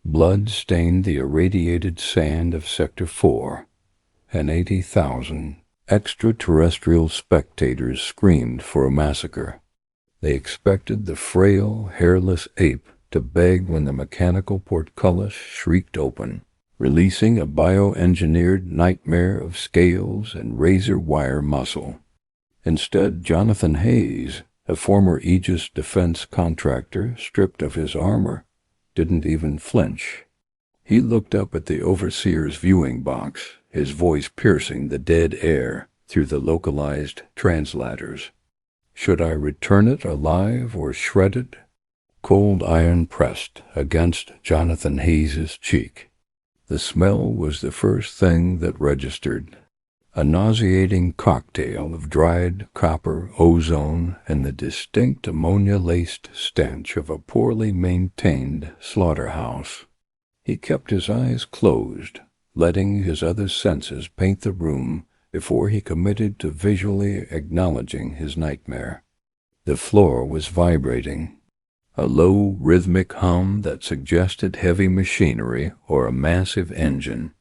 Blood stained the irradiated sand of Sector 4, and 80,000 extraterrestrial spectators screamed for a massacre. They expected the frail, hairless ape to beg when the mechanical portcullis shrieked open, releasing a bioengineered nightmare of scales and razor wire muscle. Instead, Jonathan Hayes, a former Aegis defense contractor stripped of his armor, didn't even flinch. He looked up at the overseer's viewing box, his voice piercing the dead air through the localized translators. Should I return it alive or shredded? Cold iron pressed against Jonathan Hayes's cheek. The smell was the first thing that registered. A nauseating cocktail of dried copper, ozone, and the distinct ammonia-laced stench of a poorly maintained slaughterhouse. He kept his eyes closed, letting his other senses paint the room before he committed to visually acknowledging his nightmare. The floor was vibrating, a low, rhythmic hum that suggested heavy machinery or a massive engine.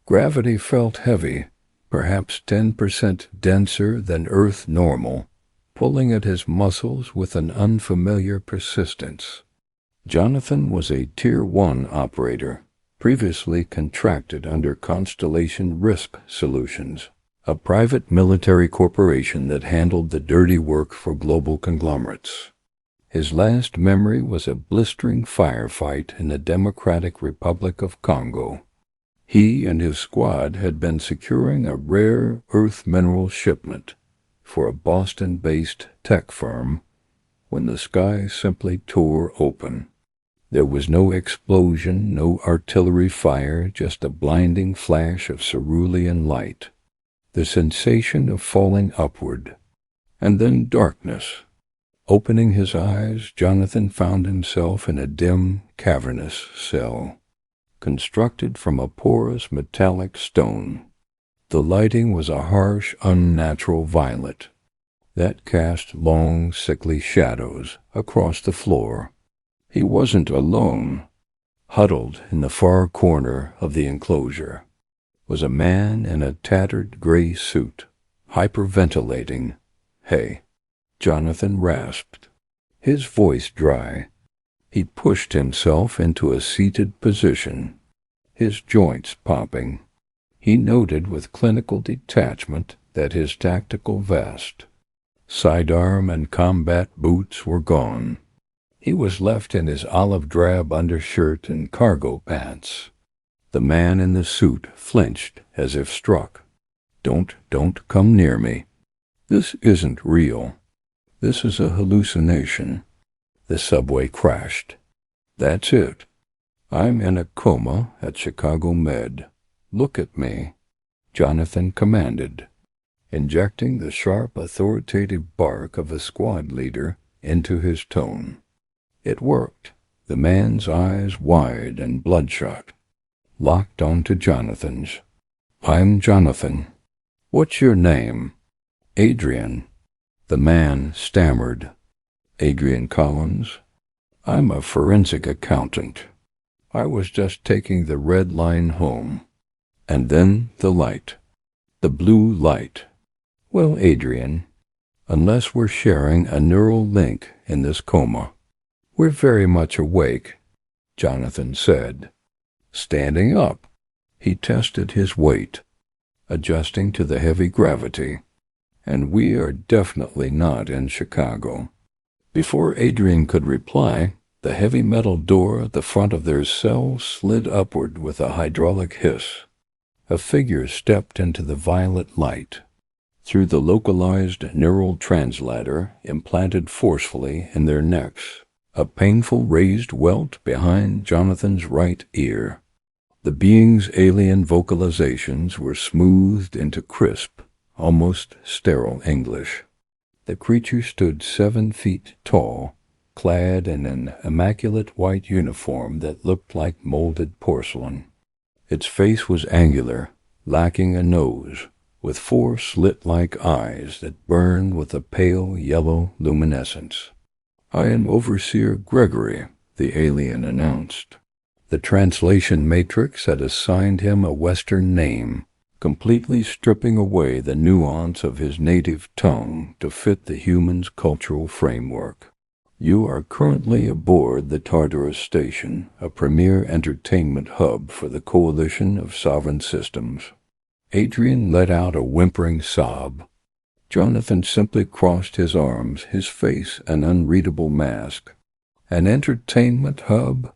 Gravity felt heavy, perhaps 10% denser than Earth normal, pulling at his muscles with an unfamiliar persistence. Jonathan was a Tier 1 operator, previously contracted under Constellation Risk Solutions, a private military corporation that handled the dirty work for global conglomerates. His last memory was a blistering firefight in the Democratic Republic of Congo. He and his squad had been securing a rare earth mineral shipment for a Boston-based tech firm when the sky simply tore open. There was no explosion, no artillery fire, just a blinding flash of cerulean light, the sensation of falling upward, and then darkness. Opening his eyes, Jonathan found himself in a dim, cavernous cell, constructed from a porous metallic stone. The lighting was a harsh, unnatural violet that cast long, sickly shadows across the floor. He wasn't alone. Huddled in the far corner of the enclosure was a man in a tattered gray suit, hyperventilating. "Hey," Jonathan rasped, his voice dry. He pushed himself into a seated position, his joints popping. He noted with clinical detachment that his tactical vest, sidearm, and combat boots were gone. He was left in his olive drab undershirt and cargo pants. The man in the suit flinched as if struck. Don't come near me. This isn't real. This is a hallucination." The subway crashed. "That's it. I'm in a coma at Chicago Med. Look at me," Jonathan commanded, injecting the sharp, authoritative bark of a squad leader into his tone. It worked. The man's eyes, wide and bloodshot, locked onto Jonathan's. "I'm Jonathan. What's your name?" "Adrian." The man stammered. "Adrian Collins. I'm a forensic accountant. I was just taking the red line home." And then the light. The blue light. "Well, Adrian, unless we're sharing a neural link in this coma, we're very much awake," Jonathan said. Standing up, he tested his weight, adjusting to the heavy gravity. "And we are definitely not in Chicago." Before Adrian could reply, the heavy metal door at the front of their cell slid upward with a hydraulic hiss. A figure stepped into the violet light. Through the localized neural translator implanted forcefully in their necks, a painful raised welt behind Jonathan's right ear. The being's alien vocalizations were smoothed into crisp, almost sterile English. The creature stood 7 feet tall, clad in an immaculate white uniform that looked like molded porcelain. Its face was angular, lacking a nose, with 4 slit-like eyes that burned with a pale yellow luminescence. "I am Overseer Gregory," the alien announced. The translation matrix had assigned him a Western name, completely stripping away the nuance of his native tongue to fit the human's cultural framework. You are currently aboard the Tartarus Station, a premier entertainment hub for the coalition of sovereign systems. Adrian let out a whimpering sob. Jonathan simply crossed his arms, his face an unreadable mask. An entertainment hub?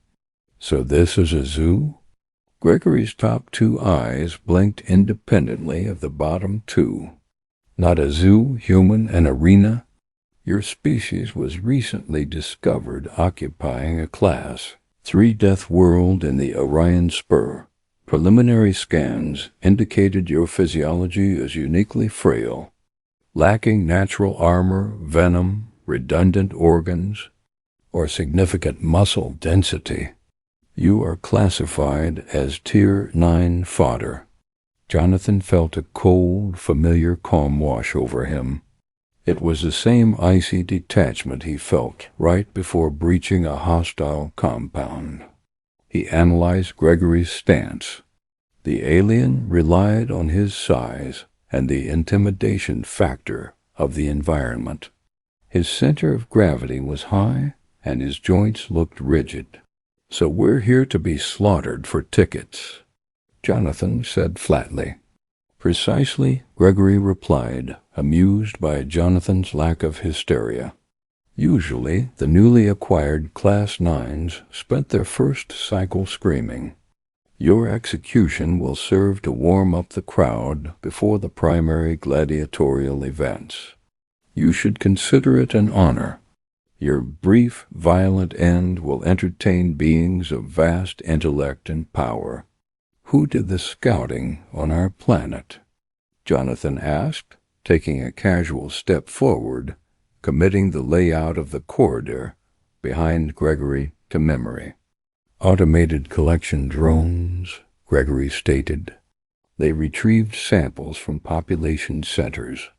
So this is a zoo? Gregory's top two eyes blinked independently of the bottom two. Not a zoo, human, an arena? Your species was recently discovered occupying a Class 3 death world in the Orion Spur. Preliminary scans indicated your physiology is uniquely frail, lacking natural armor, venom, redundant organs, or significant muscle density. You are classified as Tier 9 fodder. Jonathan felt a cold, familiar calm wash over him. It was the same icy detachment he felt right before breaching a hostile compound. He analyzed Gregory's stance. The alien relied on his size and the intimidation factor of the environment. His center of gravity was high, and his joints looked rigid. So we're here to be slaughtered for tickets, Jonathan said flatly. Precisely, Gregory replied, amused by Jonathan's lack of hysteria. Usually, the newly acquired Class 9s spent their first cycle screaming. Your execution will serve to warm up the crowd before the primary gladiatorial events. You should consider it an honor. Your brief, violent end will entertain beings of vast intellect and power. Who did the scouting on our planet? Jonathan asked, taking a casual step forward, committing the layout of the corridor behind Gregory to memory. Automated collection drones, Gregory stated. They retrieved samples from population centers.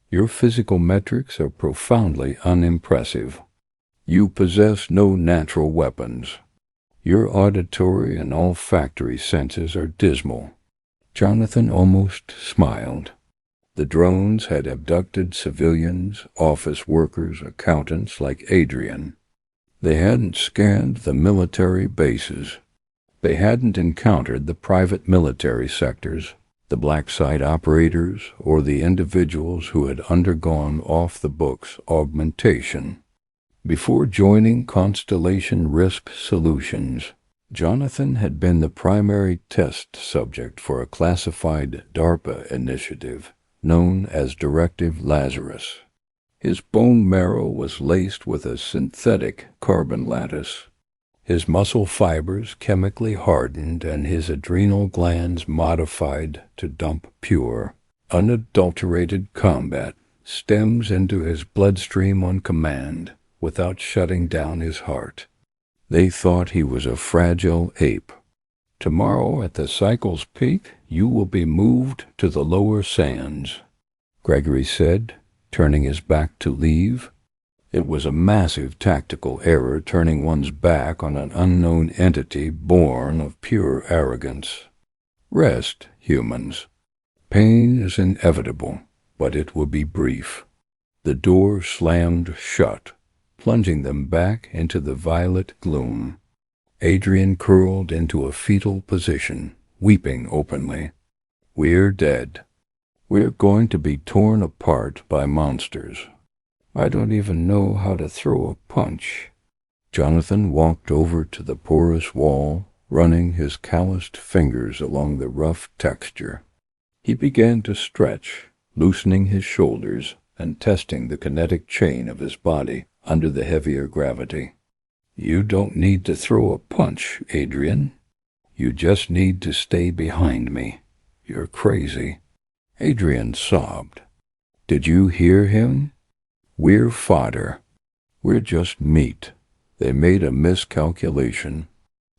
Your physical metrics are profoundly unimpressive. You possess no natural weapons. Your auditory and olfactory senses are dismal. Jonathan almost smiled. The drones had abducted civilians, office workers, accountants like Adrian. They hadn't scanned the military bases. They hadn't encountered the private military sectors, the black site operators, or the individuals who had undergone off-the-books augmentation. Before joining Constellation Risk Solutions, Jonathan had been the primary test subject for a classified DARPA initiative known as Directive Lazarus. His bone marrow was laced with a synthetic carbon lattice. His muscle fibers chemically hardened and his adrenal glands modified to dump pure, unadulterated combat stems into his bloodstream on command without shutting down his heart. They thought he was a fragile ape. Tomorrow at the cycle's peak, you will be moved to the lower sands, Gregory said, turning his back to leave. It was a massive tactical error turning one's back on an unknown entity born of pure arrogance. Rest, humans. Pain is inevitable, but it will be brief. The door slammed shut, plunging them back into the violet gloom. Adrian curled into a fetal position, weeping openly. We're dead. We're going to be torn apart by monsters. I don't even know how to throw a punch. Jonathan walked over to the porous wall, running his calloused fingers along the rough texture. He began to stretch, loosening his shoulders and testing the kinetic chain of his body under the heavier gravity. You don't need to throw a punch, Adrian. You just need to stay behind me. You're crazy. Adrian sobbed. Did you hear him? We're fodder. We're just meat. They made a miscalculation.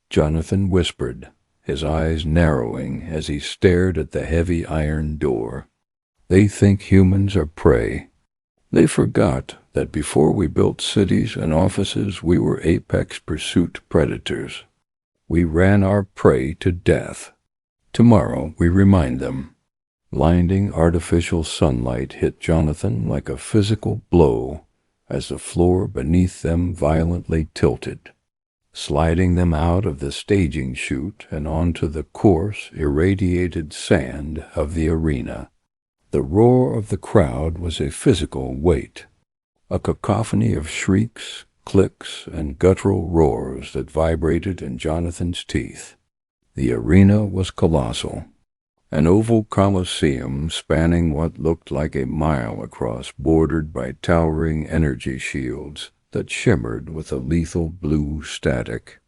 Jonathan whispered, his eyes narrowing as he stared at the heavy iron door. They think humans are prey. They forgot that before we built cities and offices, we were apex pursuit predators. We ran our prey to death. Tomorrow we remind them. Blinding artificial sunlight hit Jonathan like a physical blow as the floor beneath them violently tilted, sliding them out of the staging chute and onto the coarse, irradiated sand of the arena. The roar of the crowd was a physical weight, a cacophony of shrieks, clicks, and guttural roars that vibrated in Jonathan's teeth. The arena was colossal, an oval coliseum spanning what looked like a mile across, bordered by towering energy shields that shimmered with a lethal blue static.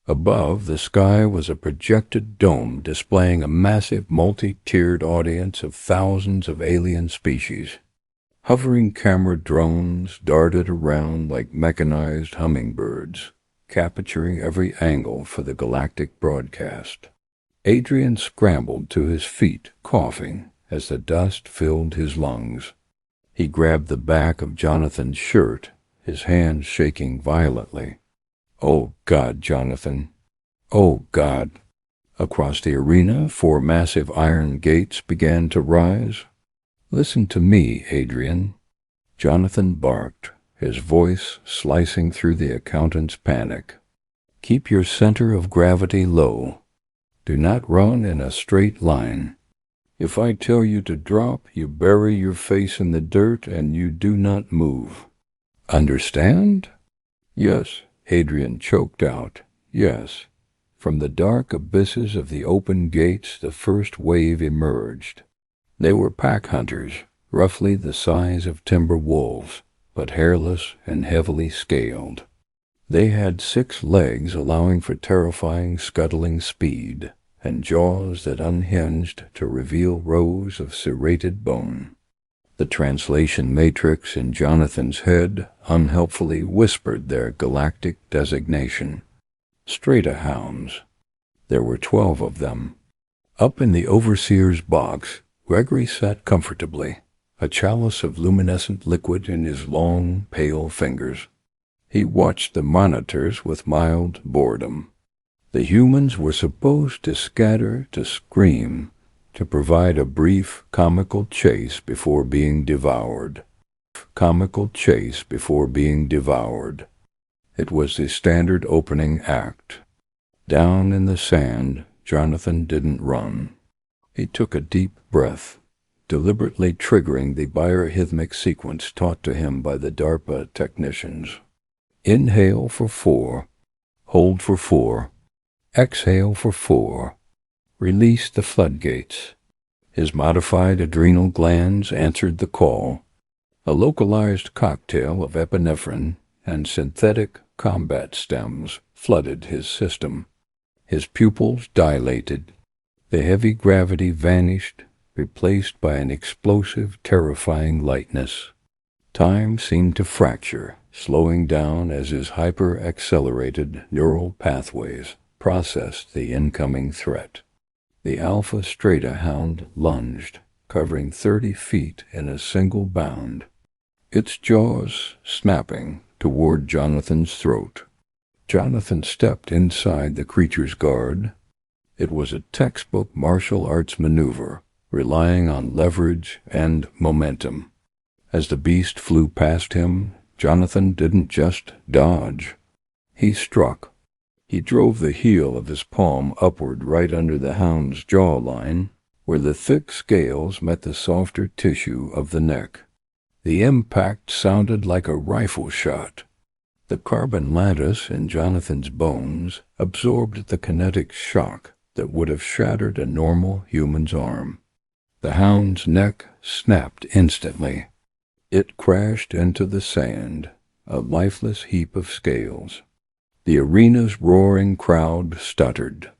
Above, the sky was a projected dome displaying a massive multi-tiered audience of thousands of alien species. Hovering camera drones darted around like mechanized hummingbirds, capturing every angle for the Galactic broadcast. Adrian scrambled to his feet, coughing, as the dust filled his lungs. He grabbed the back of Jonathan's shirt, his hands shaking violently. "Oh, God, Jonathan! Oh, God!" Across the arena, 4 massive iron gates began to rise. "Listen to me, Adrian," Jonathan barked, his voice slicing through the accountant's panic. "Keep your center of gravity low. Do not run in a straight line. If I tell you to drop, you bury your face in the dirt and you do not move. Understand?" "Yes," Adrian choked out. "Yes." From the dark abysses of the open gates, the first wave emerged. They were pack hunters, roughly the size of timber wolves, but hairless and heavily scaled. They had 6 legs, allowing for terrifying scuttling speed, and jaws that unhinged to reveal rows of serrated bone. The translation matrix in Jonathan's head unhelpfully whispered their galactic designation. Strata-hounds. There were 12 of them. Up in the overseer's box, Gregory sat comfortably, a chalice of luminescent liquid in his long, pale fingers. He watched the monitors with mild boredom. The humans were supposed to scatter, to scream, to provide a brief, comical chase before being devoured. Comical chase before being devoured. It was the standard opening act. Down in the sand, Jonathan didn't run. He took a deep breath, deliberately triggering the biorhythmic sequence taught to him by the DARPA technicians. Inhale for 4, hold for 4, exhale for 4. Release the floodgates. His modified adrenal glands answered the call. A localized cocktail of epinephrine and synthetic combat stems flooded his system. His pupils dilated. The heavy gravity vanished, replaced by an explosive, terrifying lightness. Time seemed to fracture, slowing down as his hyper-accelerated neural pathways processed the incoming threat. The Alpha Strata-hound lunged, covering 30 feet in a single bound, its jaws snapping toward Jonathan's throat. Jonathan stepped inside the creature's guard. It was a textbook martial arts maneuver, relying on leverage and momentum. As the beast flew past him, Jonathan didn't just dodge. He struck. He drove the heel of his palm upward right under the hound's jawline, where the thick scales met the softer tissue of the neck. The impact sounded like a rifle shot. The carbon lattice in Jonathan's bones absorbed the kinetic shock that would have shattered a normal human's arm. The hound's neck snapped instantly. It crashed into the sand, a lifeless heap of scales. The arena's roaring crowd stuttered.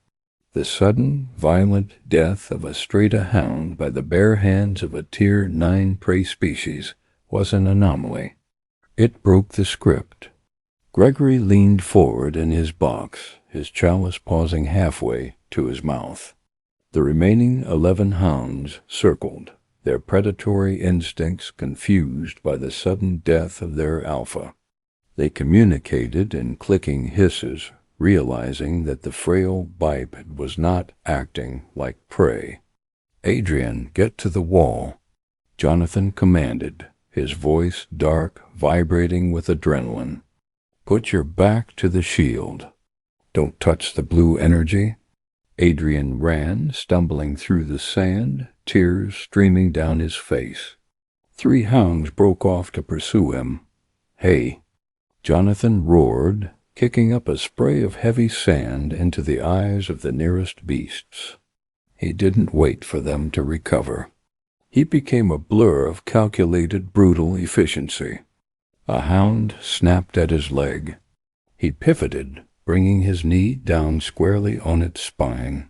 The sudden, violent death of a strata-hound by the bare hands of a Tier 9 prey species was an anomaly. It broke the script. Gregory leaned forward in his box, his chalice pausing halfway to his mouth. The remaining 11 hounds circled, their predatory instincts confused by the sudden death of their alpha. They communicated in clicking hisses, realizing that the frail biped was not acting like prey. "Adrian, get to the wall," Jonathan commanded, his voice dark, vibrating with adrenaline. "Put your back to the shield. Don't touch the blue energy." Adrian ran, stumbling through the sand, tears streaming down his face. 3 hounds broke off to pursue him. "Hey!" Jonathan roared, kicking up a spray of heavy sand into the eyes of the nearest beasts. He didn't wait for them to recover. He became a blur of calculated, brutal efficiency. A hound snapped at his leg. He pivoted, bringing his knee down squarely on its spine.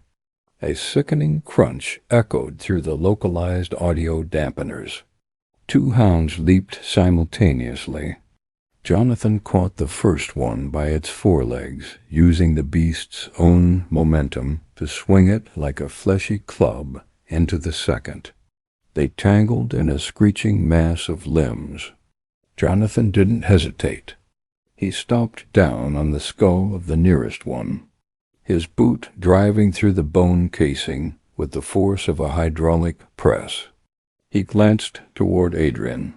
A sickening crunch echoed through the localized audio dampeners. 2 hounds leaped simultaneously. Jonathan caught the first one by its forelegs, using the beast's own momentum to swing it like a fleshy club into the second. They tangled in a screeching mass of limbs. Jonathan didn't hesitate. He stomped down on the skull of the nearest one, his boot driving through the bone casing with the force of a hydraulic press. He glanced toward Adrian.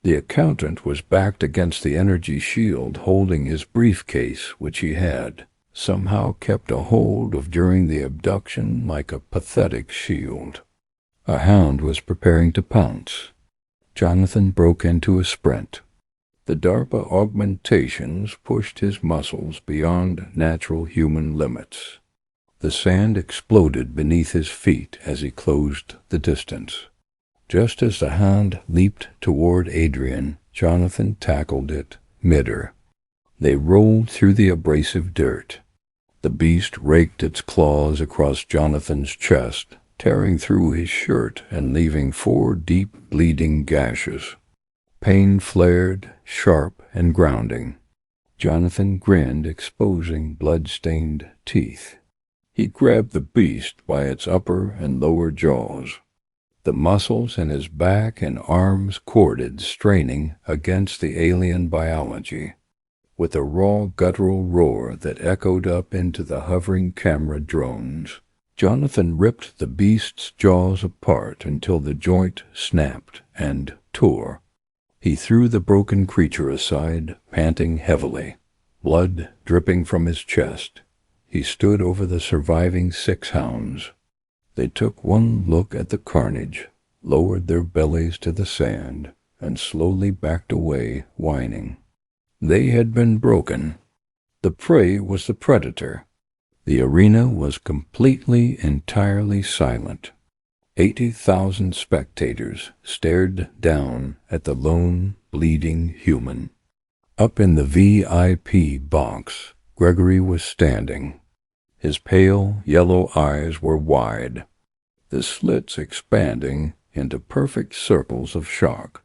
The accountant was backed against the energy shield holding his briefcase, which he had somehow kept a hold of during the abduction like a pathetic shield. A hound was preparing to pounce. Jonathan broke into a sprint. The DARPA augmentations pushed his muscles beyond natural human limits. The sand exploded beneath his feet as he closed the distance. Just as the hound leaped toward Adrian, Jonathan tackled it mid-air. They rolled through the abrasive dirt. The beast raked its claws across Jonathan's chest, tearing through his shirt and leaving 4 deep bleeding gashes. Pain flared, sharp and grounding. Jonathan grinned, exposing blood-stained teeth. He grabbed the beast by its upper and lower jaws. The muscles in his back and arms corded, straining against the alien biology. With a raw guttural roar that echoed up into the hovering camera drones, Jonathan ripped the beast's jaws apart until the joint snapped and tore. He threw the broken creature aside, panting heavily, blood dripping from his chest. He stood over the surviving 6 hounds. They took one look at the carnage, lowered their bellies to the sand, and slowly backed away, whining. They had been broken. The prey was the predator. The arena was completely, entirely silent. 80,000 spectators stared down at the lone, bleeding human. Up in the VIP box, Gregory was standing. His pale, yellow eyes were wide, the slits expanding into perfect circles of shock.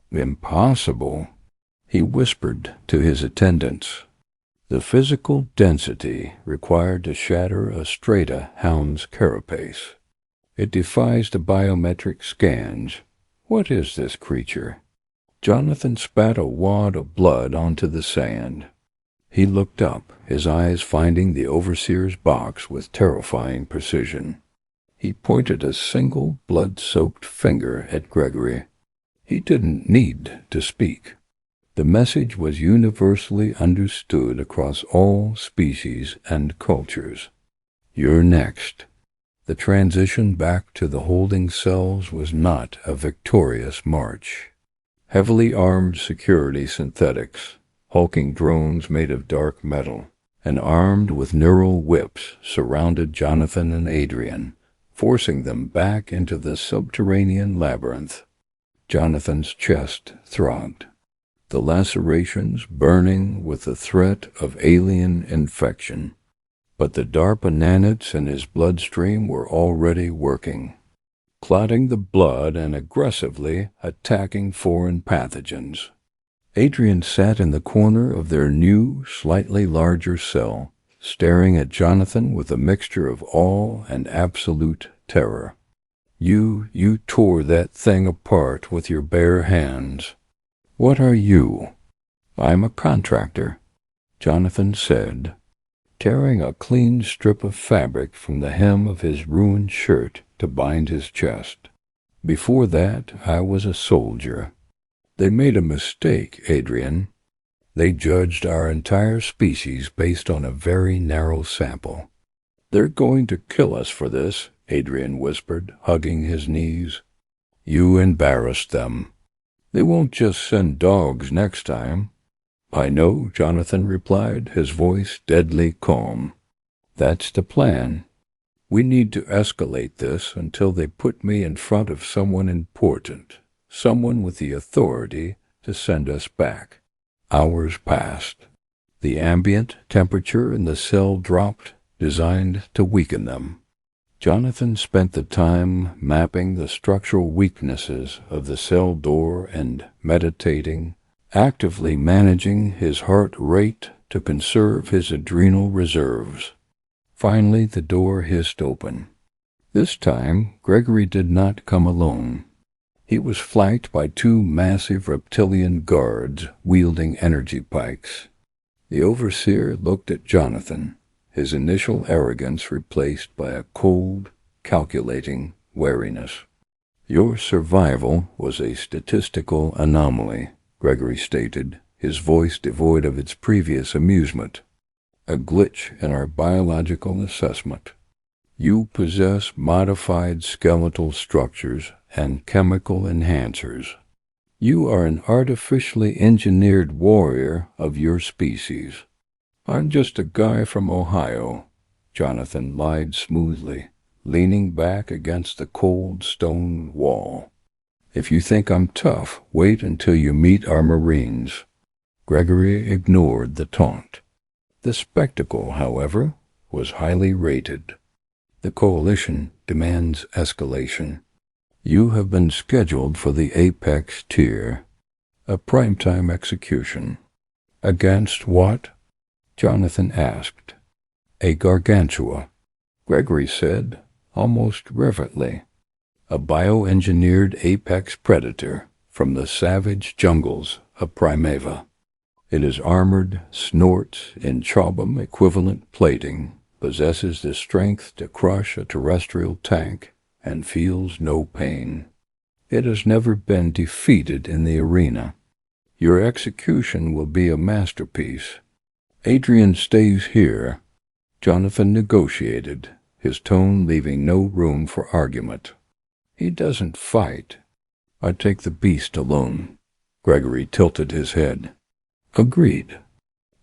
"Impossible," he whispered to his attendants. The physical density required to shatter a strata hound's carapace. It defies the biometric scans. What is this creature? Jonathan spat a wad of blood onto the sand. He looked up, his eyes finding the overseer's box with terrifying precision. He pointed a single blood-soaked finger at Gregory. He didn't need to speak. The message was universally understood across all species and cultures. "You're next." The transition back to the holding cells was not a victorious march. Heavily armed security synthetics, hulking drones made of dark metal, and armed with neural whips surrounded Jonathan and Adrian, forcing them back into the subterranean labyrinth. Jonathan's chest throbbed, the lacerations burning with the threat of alien infection. But the DARPA nanites in his bloodstream were already working, clotting the blood and aggressively attacking foreign pathogens. Adrian sat in the corner of their new, slightly larger cell, staring at Jonathan with a mixture of awe and absolute terror. You tore that thing apart with your bare hands. What are you?" "I'm a contractor," Jonathan said. tearing a clean strip of fabric from the hem of his ruined shirt to bind his chest. "Before that, I was a soldier. They made a mistake, Adrian. They judged our entire species based on a very narrow sample." "They're going to kill us for this," Adrian whispered, hugging his knees. "You embarrassed them. They won't just send dogs next time." "I know," Jonathan replied, his voice deadly calm. "That's the plan. We need to escalate this until they put me in front of someone important, someone with the authority to send us back." Hours passed. The ambient temperature in the cell dropped, designed to weaken them. Jonathan spent the time mapping the structural weaknesses of the cell door and meditating, actively managing his heart rate to conserve his adrenal reserves. Finally, the door hissed open. This time, Gregory did not come alone. He was flanked by two massive reptilian guards wielding energy pikes. The overseer looked at Jonathan, his initial arrogance replaced by a cold, calculating wariness. "Your survival was a statistical anomaly," Gregory stated, his voice devoid of its previous amusement. "A glitch in our biological assessment. You possess modified skeletal structures and chemical enhancers. You are an artificially engineered warrior of your species." "I'm just a guy from Ohio," Jonathan lied smoothly, leaning back against the cold stone wall. "If you think I'm tough, wait until you meet our Marines." Gregory ignored the taunt. The spectacle, however, was highly rated. "The Coalition demands escalation. You have been scheduled for the apex tier, a primetime execution." "Against what?" Jonathan asked. "A gargantua," Gregory said, almost reverently. "A bioengineered apex predator from the savage jungles of Primava. It is armored, snorts in Chobham-equivalent plating, possesses the strength to crush a terrestrial tank, and feels no pain. It has never been defeated in the arena. Your execution will be a masterpiece. Adrian stays here," Jonathan negotiated, his tone leaving no room for argument. "He doesn't fight. I take the beast alone." Gregory tilted his head. "Agreed.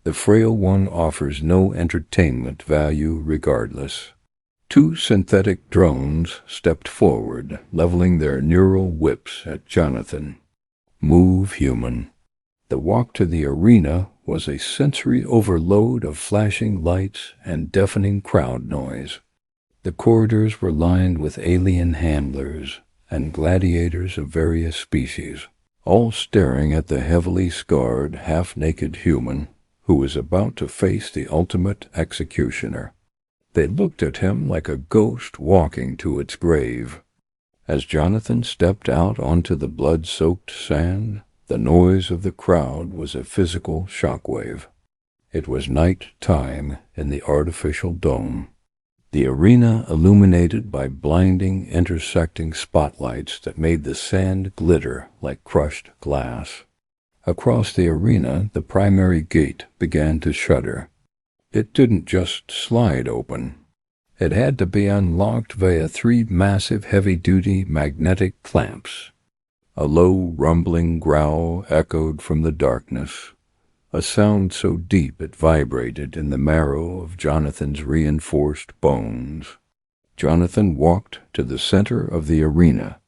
The frail one offers no entertainment value regardless." Two synthetic drones stepped forward, leveling their neural whips at Jonathan. "Move, human." The walk to the arena was a sensory overload of flashing lights and deafening crowd noise. The corridors were lined with alien handlers and gladiators of various species, all staring at the heavily scarred, half-naked human who was about to face the ultimate executioner. They looked at him like a ghost walking to its grave. As Jonathan stepped out onto the blood-soaked sand, the noise of the crowd was a physical shockwave. It was night time in the artificial dome, the arena illuminated by blinding, intersecting spotlights that made the sand glitter like crushed glass. Across the arena, the primary gate began to shudder. It didn't just slide open. It had to be unlocked via three massive heavy-duty magnetic clamps. A low, rumbling growl echoed from the darkness, a sound so deep it vibrated in the marrow of Jonathan's reinforced bones. Jonathan walked to the center of the arena.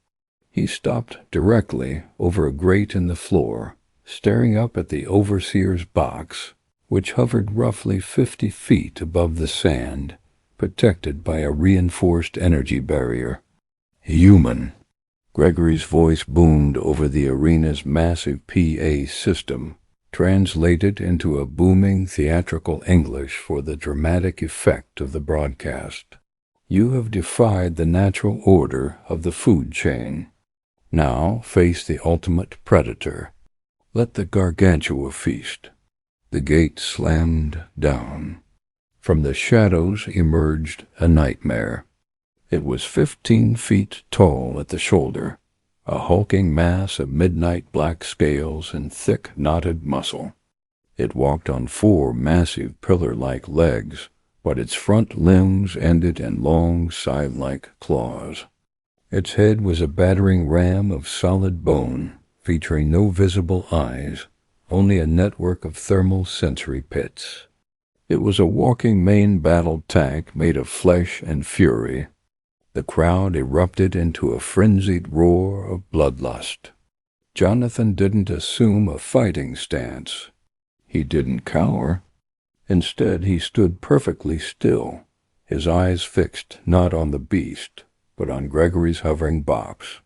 He stopped directly over a grate in the floor, staring up at the overseer's box, which hovered roughly 50 feet above the sand, protected by a reinforced energy barrier. "Human." Gregory's voice boomed over the arena's massive PA system, translated into a booming theatrical English for the dramatic effect of the broadcast. "You have defied the natural order of the food chain. Now face the ultimate predator. Let the gargantua feast." The gate slammed down. From the shadows emerged a nightmare. It was 15 feet tall at the shoulder, a hulking mass of midnight black scales and thick knotted muscle. It walked on 4 massive pillar-like legs, but its front limbs ended in long scythe-like claws. Its head was a battering ram of solid bone, featuring no visible eyes, only a network of thermal sensory pits. It was a walking main battle tank made of flesh and fury. The crowd erupted into a frenzied roar of bloodlust. Jonathan didn't assume a fighting stance. He didn't cower. Instead, he stood perfectly still, his eyes fixed not on the beast, but on Gregory's hovering box.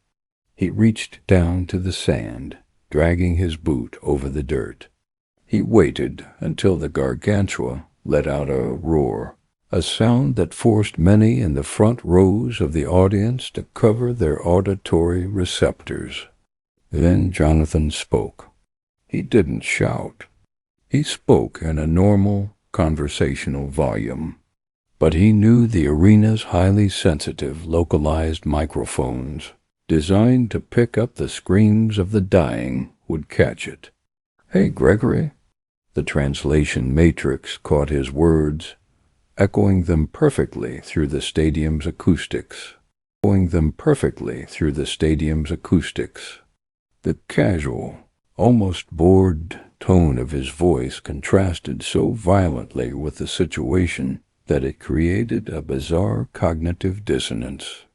He reached down to the sand, dragging his boot over the dirt. He waited until the gargantua let out a roar, a sound that forced many in the front rows of the audience to cover their auditory receptors. Then Jonathan spoke. He didn't shout. He spoke in a normal, conversational volume. But he knew the arena's highly sensitive, localized microphones, designed to pick up the screams of the dying, would catch it. "Hey, Gregory." The translation matrix caught his words, echoing them perfectly through the stadium's acoustics. The casual, almost bored tone of his voice contrasted so violently with the situation that it created a bizarre cognitive dissonance.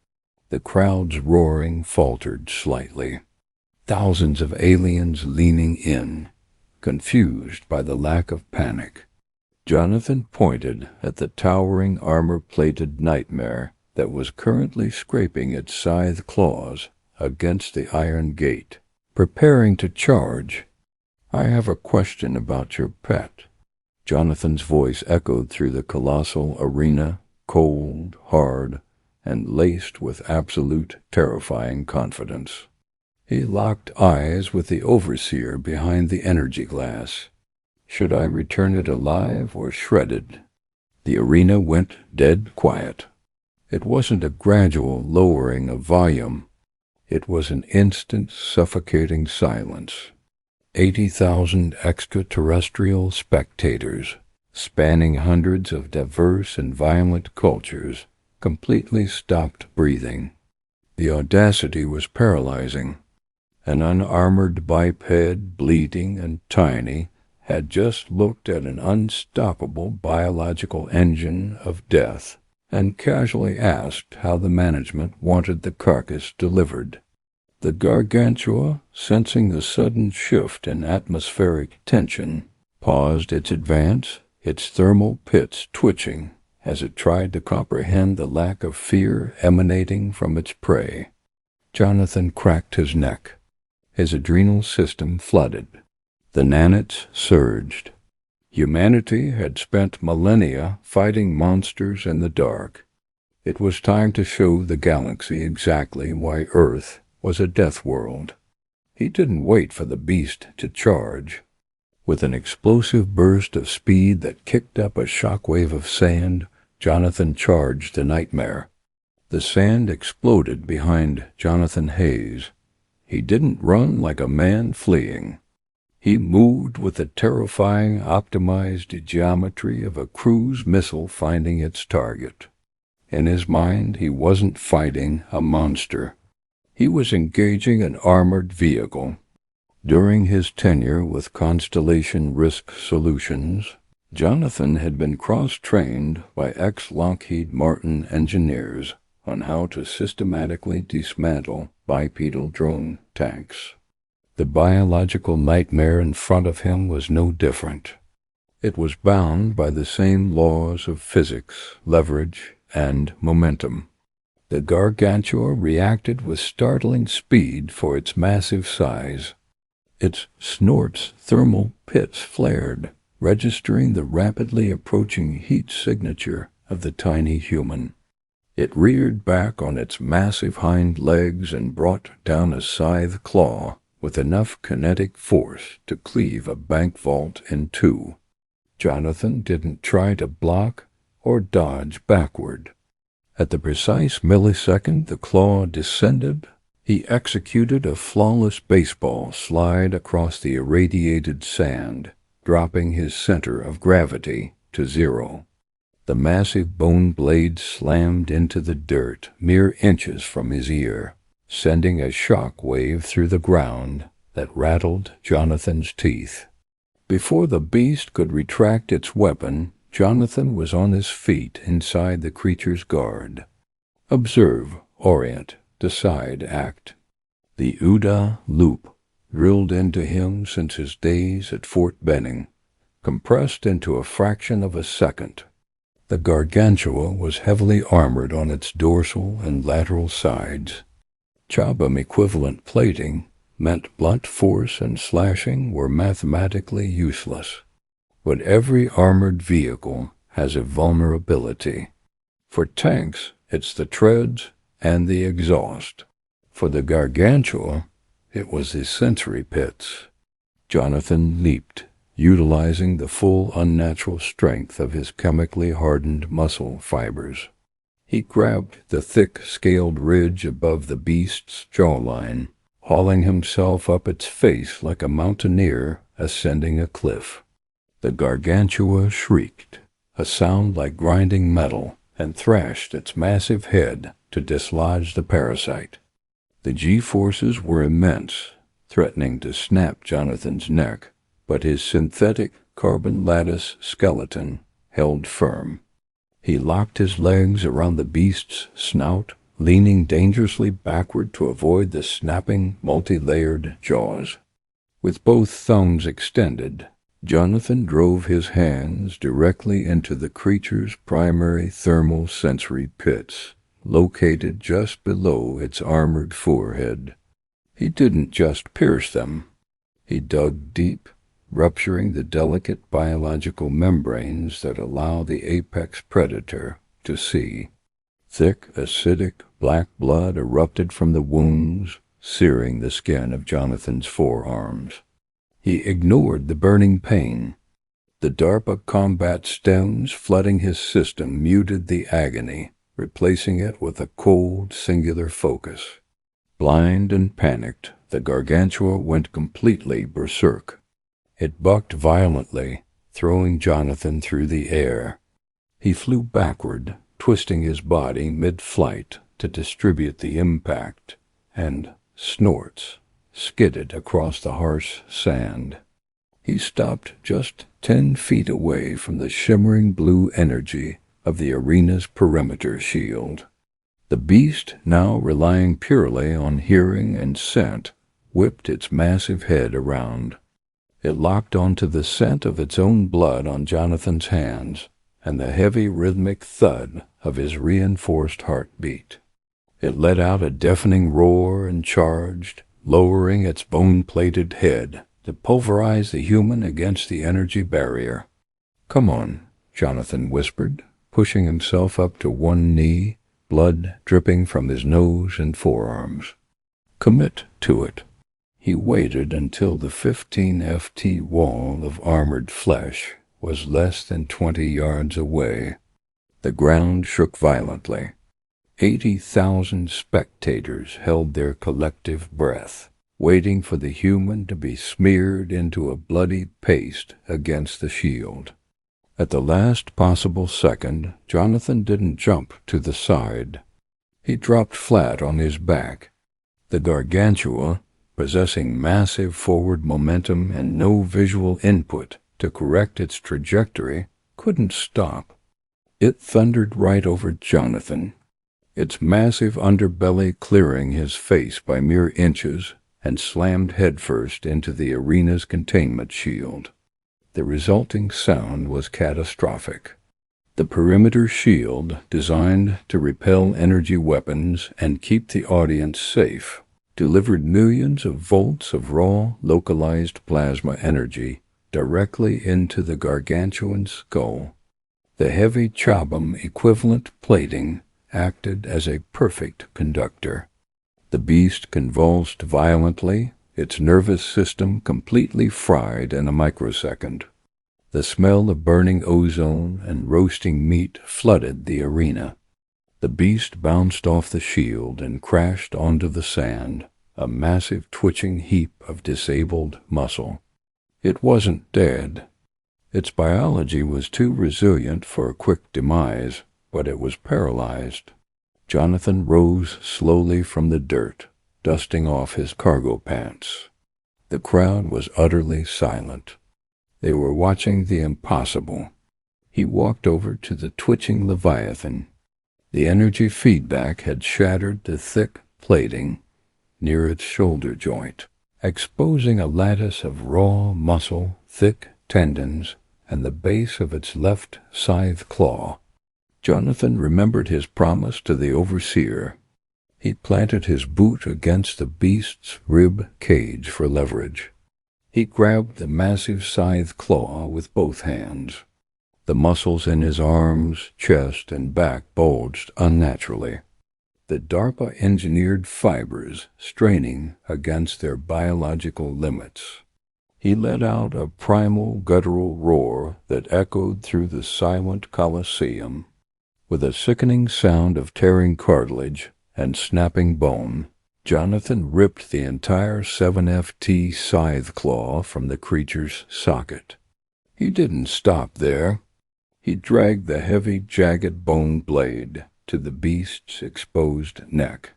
The crowd's roaring faltered slightly. Thousands of aliens leaning in, confused by the lack of panic. Jonathan pointed at the towering armor-plated nightmare that was currently scraping its scythe claws against the iron gate, preparing to charge. "I have a question about your pet." Jonathan's voice echoed through the colossal arena, cold, hard, and laced with absolute, terrifying confidence. He locked eyes with the overseer behind the energy glass. "Should I return it alive or shredded?" The arena went dead quiet. It wasn't a gradual lowering of volume. It was an instant, suffocating silence. 80,000 extraterrestrial spectators, spanning hundreds of diverse and violent cultures, completely stopped breathing. The audacity was paralyzing. An unarmored biped, bleeding and tiny, had just looked at an unstoppable biological engine of death and casually asked how the management wanted the carcass delivered. The gargantua, sensing the sudden shift in atmospheric tension, paused its advance, its thermal pits twitching as it tried to comprehend the lack of fear emanating from its prey. Jonathan cracked his neck. His adrenal system flooded. The nanits surged. Humanity had spent millennia fighting monsters in the dark. It was time to show the galaxy exactly why Earth was a death world. He didn't wait for the beast to charge. With an explosive burst of speed that kicked up a shockwave of sand, Jonathan charged the nightmare. The sand exploded behind Jonathan Hayes. He didn't run like a man fleeing. He moved with the terrifying, optimized geometry of a cruise missile finding its target. In his mind, he wasn't fighting a monster. He was engaging an armored vehicle. During his tenure with Constellation Risk Solutions, Jonathan had been cross-trained by ex-Lockheed Martin engineers on how to systematically dismantle bipedal drone tanks. The biological nightmare in front of him was no different. It was bound by the same laws of physics, leverage, and momentum. The gargantua reacted with startling speed for its massive size. Its snort's thermal pits flared, registering the rapidly approaching heat signature of the tiny human. It reared back on its massive hind legs and brought down a scythe claw with enough kinetic force to cleave a bank vault in two. Jonathan didn't try to block, or dodge backward. At the precise millisecond the claw descended, he executed a flawless baseball slide across the irradiated sand, dropping his center of gravity to zero. The massive bone blade slammed into the dirt mere inches from his ear, sending a shock wave through the ground that rattled Jonathan's teeth. Before the beast could retract its weapon, Jonathan was on his feet inside the creature's guard. Observe, orient, decide, act. The OODA loop, drilled into him since his days at Fort Benning, compressed into a fraction of a second. The gargantua was heavily armored on its dorsal and lateral sides. Chabam-equivalent plating meant blunt force and slashing were mathematically useless. But every armored vehicle has a vulnerability. For tanks, it's the treads and the exhaust. For the gargantua, it was his sensory pits. Jonathan leaped, utilizing the full unnatural strength of his chemically hardened muscle fibers. He grabbed the thick scaled ridge above the beast's jawline, hauling himself up its face like a mountaineer ascending a cliff. The gargantua shrieked, a sound like grinding metal, and thrashed its massive head to dislodge the parasite. The G-forces were immense, threatening to snap Jonathan's neck, but his synthetic carbon lattice skeleton held firm. He locked his legs around the beast's snout, leaning dangerously backward to avoid the snapping, multi-layered jaws. With both thumbs extended, Jonathan drove his hands directly into the creature's primary thermal sensory pits, located just below its armored forehead. He didn't just pierce them. He dug deep, rupturing the delicate biological membranes that allow the apex predator to see. Thick, acidic, black blood erupted from the wounds, searing the skin of Jonathan's forearms. He ignored the burning pain. The DARPA combat stems flooding his system muted the agony, replacing it with a cold, singular focus. Blind and panicked, the gargantua went completely berserk. It bucked violently, throwing Jonathan through the air. He flew backward, twisting his body mid-flight to distribute the impact, and snorts skidded across the harsh sand. He stopped just 10 feet away from the shimmering blue energy of the arena's perimeter shield. The beast, now relying purely on hearing and scent, whipped its massive head around. It locked onto the scent of its own blood on Jonathan's hands and the heavy rhythmic thud of his reinforced heartbeat. It let out a deafening roar and charged, lowering its bone-plated head to pulverize the human against the energy barrier. "Come on," Jonathan whispered, pushing himself up to one knee, blood dripping from his nose and forearms. "Commit to it." He waited until the 15 FT wall of armored flesh was less than 20 yards away. The ground shook violently. 80,000 spectators held their collective breath, waiting for the human to be smeared into a bloody paste against the shield. At the last possible second, Jonathan didn't jump to the side. He dropped flat on his back. The gargantua, possessing massive forward momentum and no visual input to correct its trajectory, couldn't stop. It thundered right over Jonathan, its massive underbelly clearing his face by mere inches, and slammed headfirst into the arena's containment shield. The resulting sound was catastrophic. The perimeter shield, designed to repel energy weapons and keep the audience safe, delivered millions of volts of raw, localized plasma energy directly into the gargantuan's skull. The heavy Chabam-equivalent plating acted as a perfect conductor. The beast convulsed violently, its nervous system completely fried in a microsecond. The smell of burning ozone and roasting meat flooded the arena. The beast bounced off the shield and crashed onto the sand, a massive twitching heap of disabled muscle. It wasn't dead. Its biology was too resilient for a quick demise, but it was paralyzed. Jonathan rose slowly from the dirt, dusting off his cargo pants. The crowd was utterly silent. They were watching the impossible. He walked over to the twitching leviathan. The energy feedback had shattered the thick plating near its shoulder joint, exposing a lattice of raw muscle, thick tendons, and the base of its left scythe claw. Jonathan remembered his promise to the overseer. He planted his boot against the beast's rib cage for leverage. He grabbed the massive scythe claw with both hands. The muscles in his arms, chest, and back bulged unnaturally, the DARPA-engineered fibers straining against their biological limits. He let out a primal guttural roar that echoed through the silent Colosseum. With a sickening sound of tearing cartilage and snapping bone, Jonathan ripped the entire 7FT scythe claw from the creature's socket. He didn't stop there. He dragged the heavy, jagged bone blade to the beast's exposed neck.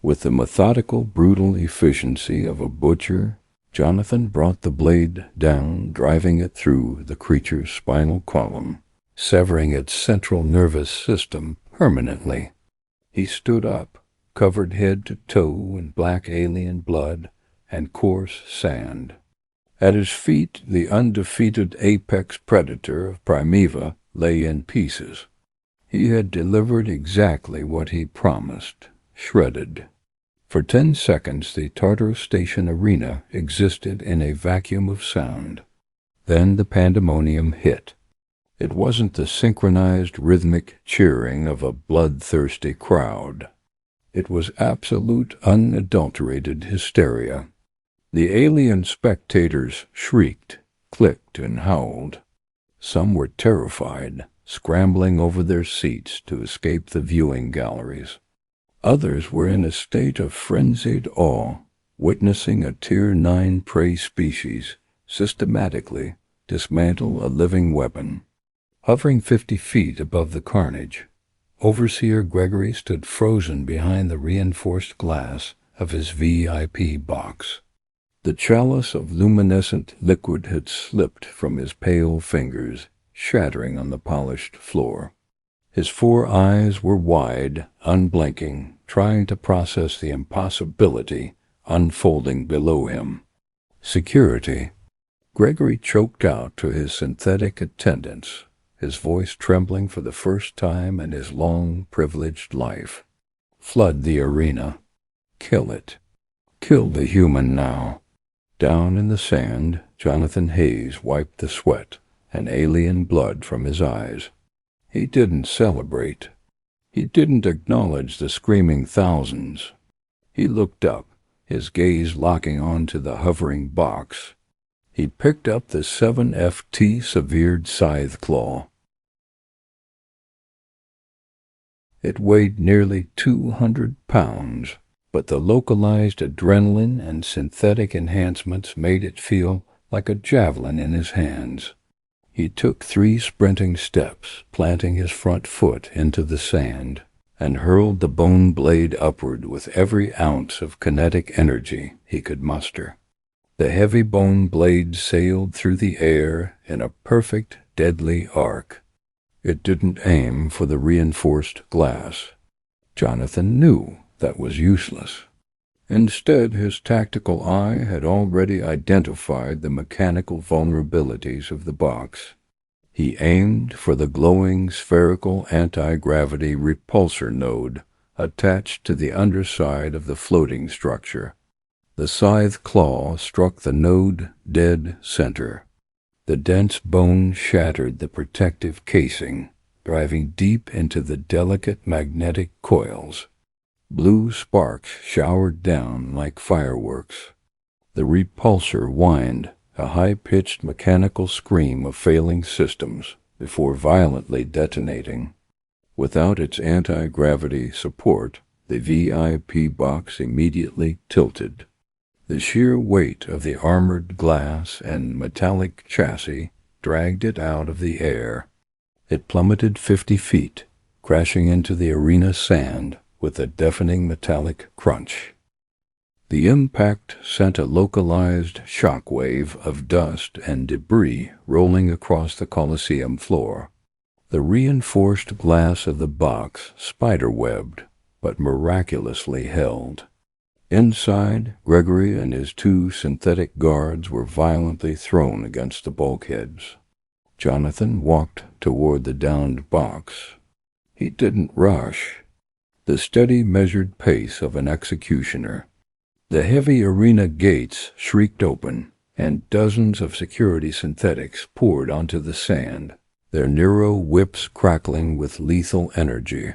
With the methodical, brutal efficiency of a butcher, Jonathan brought the blade down, driving it through the creature's spinal column, severing its central nervous system permanently. He stood up, covered head to toe in black alien blood and coarse sand. At his feet, the undefeated apex predator of Primeva lay in pieces. He had delivered exactly what he promised, shredded. For 10 seconds, the Tartaro Station arena existed in a vacuum of sound. Then the pandemonium hit. It wasn't the synchronized rhythmic cheering of a bloodthirsty crowd. It was absolute, unadulterated hysteria. The alien spectators shrieked, clicked, and howled. Some were terrified, scrambling over their seats to escape the viewing galleries. Others were in a state of frenzied awe, witnessing a Tier 9 prey species systematically dismantle a living weapon. Hovering 50 feet above the carnage, Overseer Gregory stood frozen behind the reinforced glass of his VIP box. The chalice of luminescent liquid had slipped from his pale fingers, shattering on the polished floor. His 4 eyes were wide, unblinking, trying to process the impossibility unfolding below him. Security. Gregory choked out to his synthetic attendants, his voice trembling for the first time in his long, privileged life. Flood the arena. Kill it. Kill the human now. Down in the sand, Jonathan Hayes wiped the sweat and alien blood from his eyes. He didn't celebrate. He didn't acknowledge the screaming thousands. He looked up, his gaze locking onto the hovering box. He picked up the 7FT severed scythe claw. It weighed nearly 200 pounds, but the localized adrenaline and synthetic enhancements made it feel like a javelin in his hands. He took 3 sprinting steps, planting his front foot into the sand, and hurled the bone blade upward with every ounce of kinetic energy he could muster. The heavy bone blade sailed through the air in a perfect, deadly arc. It didn't aim for the reinforced glass. Jonathan knew that was useless. Instead, his tactical eye had already identified the mechanical vulnerabilities of the box. He aimed for the glowing spherical anti-gravity repulsor node attached to the underside of the floating structure. The scythe claw struck the node dead center. The dense bone shattered the protective casing, driving deep into the delicate magnetic coils. Blue sparks showered down like fireworks. The repulsor whined, a high-pitched mechanical scream of failing systems before violently detonating. Without its anti-gravity support, the VIP box immediately tilted. The sheer weight of the armored glass and metallic chassis dragged it out of the air. It plummeted 50 feet, crashing into the arena sand with a deafening metallic crunch. The impact sent a localized shock wave of dust and debris rolling across the Colosseum floor. The reinforced glass of the box spider-webbed, but miraculously held. Inside, Gregory and his 2 synthetic guards were violently thrown against the bulkheads. Jonathan walked toward the downed box. He didn't rush. The steady, measured pace of an executioner. The heavy arena gates shrieked open, and dozens of security synthetics poured onto the sand, their Nero whips crackling with lethal energy.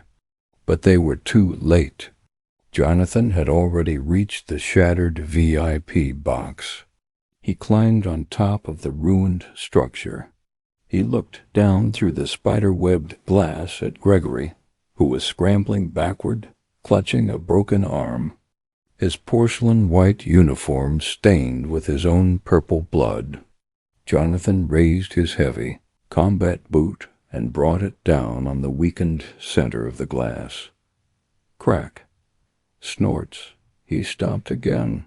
But they were too late. Jonathan had already reached the shattered VIP box. He climbed on top of the ruined structure. He looked down through the spider-webbed glass at Gregory, who was scrambling backward, clutching a broken arm. His porcelain-white uniform stained with his own purple blood. Jonathan raised his heavy combat boot and brought it down on the weakened center of the glass. Crack. Snorts. He stopped again.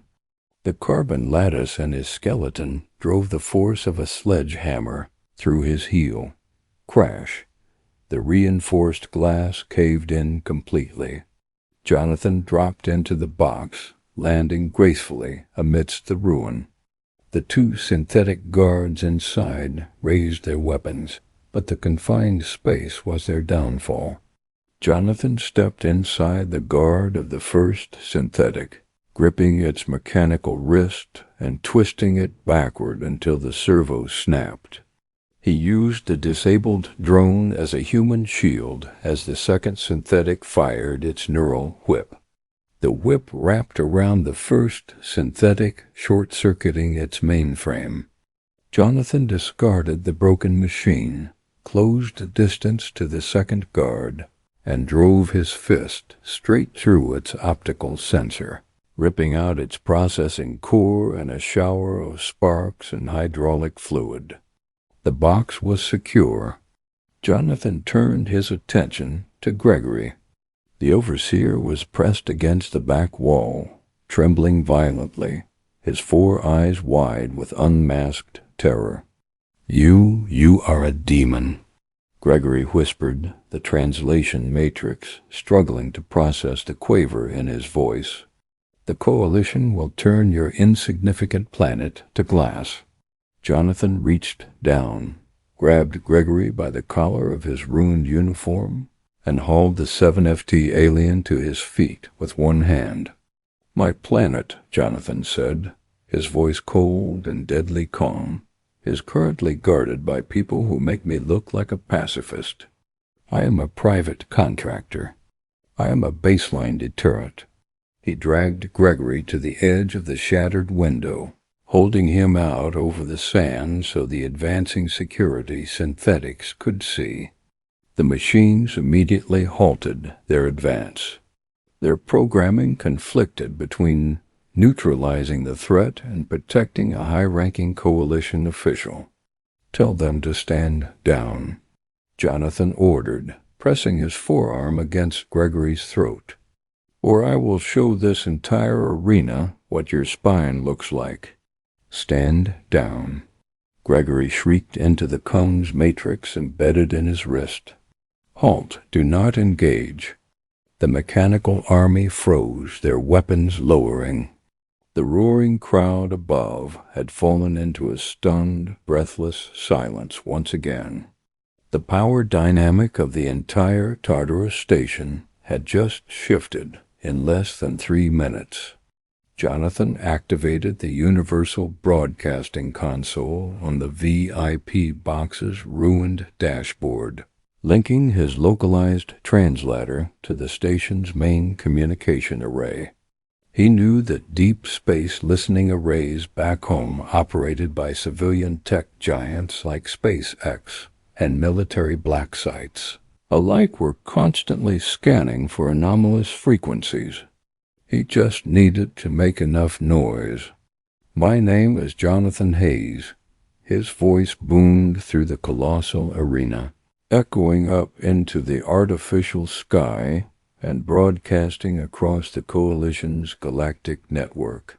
The carbon lattice in his skeleton drove the force of a sledgehammer through his heel. Crash. The reinforced glass caved in completely. Jonathan dropped into the box, landing gracefully amidst the ruin. The 2 synthetic guards inside raised their weapons, but the confined space was their downfall. Jonathan stepped inside the guard of the first synthetic, gripping its mechanical wrist and twisting it backward until the servo snapped. He used the disabled drone as a human shield as the second synthetic fired its neural whip. The whip wrapped around the first synthetic, short-circuiting its mainframe. Jonathan discarded the broken machine, closed distance to the second guard, and drove his fist straight through its optical sensor, ripping out its processing core in a shower of sparks and hydraulic fluid. The box was secure. Jonathan turned his attention to Gregory. The overseer was pressed against the back wall, trembling violently, his 4 eyes wide with unmasked terror. You are a demon," Gregory whispered, the translation matrix struggling to process the quaver in his voice. "The Coalition will turn your insignificant planet to glass." Jonathan reached down, grabbed Gregory by the collar of his ruined uniform, and hauled the 7FT alien to his feet with one hand. "My planet," Jonathan said, his voice cold and deadly calm, "is currently guarded by people who make me look like a pacifist. I am a private contractor. I am a baseline deterrent." He dragged Gregory to the edge of the shattered window, holding him out over the sand so the advancing security synthetics could see. The machines immediately halted their advance. Their programming conflicted between neutralizing the threat and protecting a high-ranking Coalition official. "Tell them to stand down," Jonathan ordered, pressing his forearm against Gregory's throat. "Or I will show this entire arena what your spine looks like." "Stand down," Gregory shrieked into the cone's matrix embedded in his wrist. "Halt, do not engage." The mechanical army froze, their weapons lowering. The roaring crowd above had fallen into a stunned, breathless silence once again. The power dynamic of the entire Tartarus station had just shifted in less than 3 minutes. Jonathan activated the universal broadcasting console on the VIP box's ruined dashboard, linking his localized translator to the station's main communication array. He knew that deep space listening arrays back home operated by civilian tech giants like SpaceX and military black sites alike were constantly scanning for anomalous frequencies. He just needed to make enough noise. "My name is Jonathan Hayes." His voice boomed through the colossal arena, echoing up into the artificial sky and broadcasting across the Coalition's galactic network.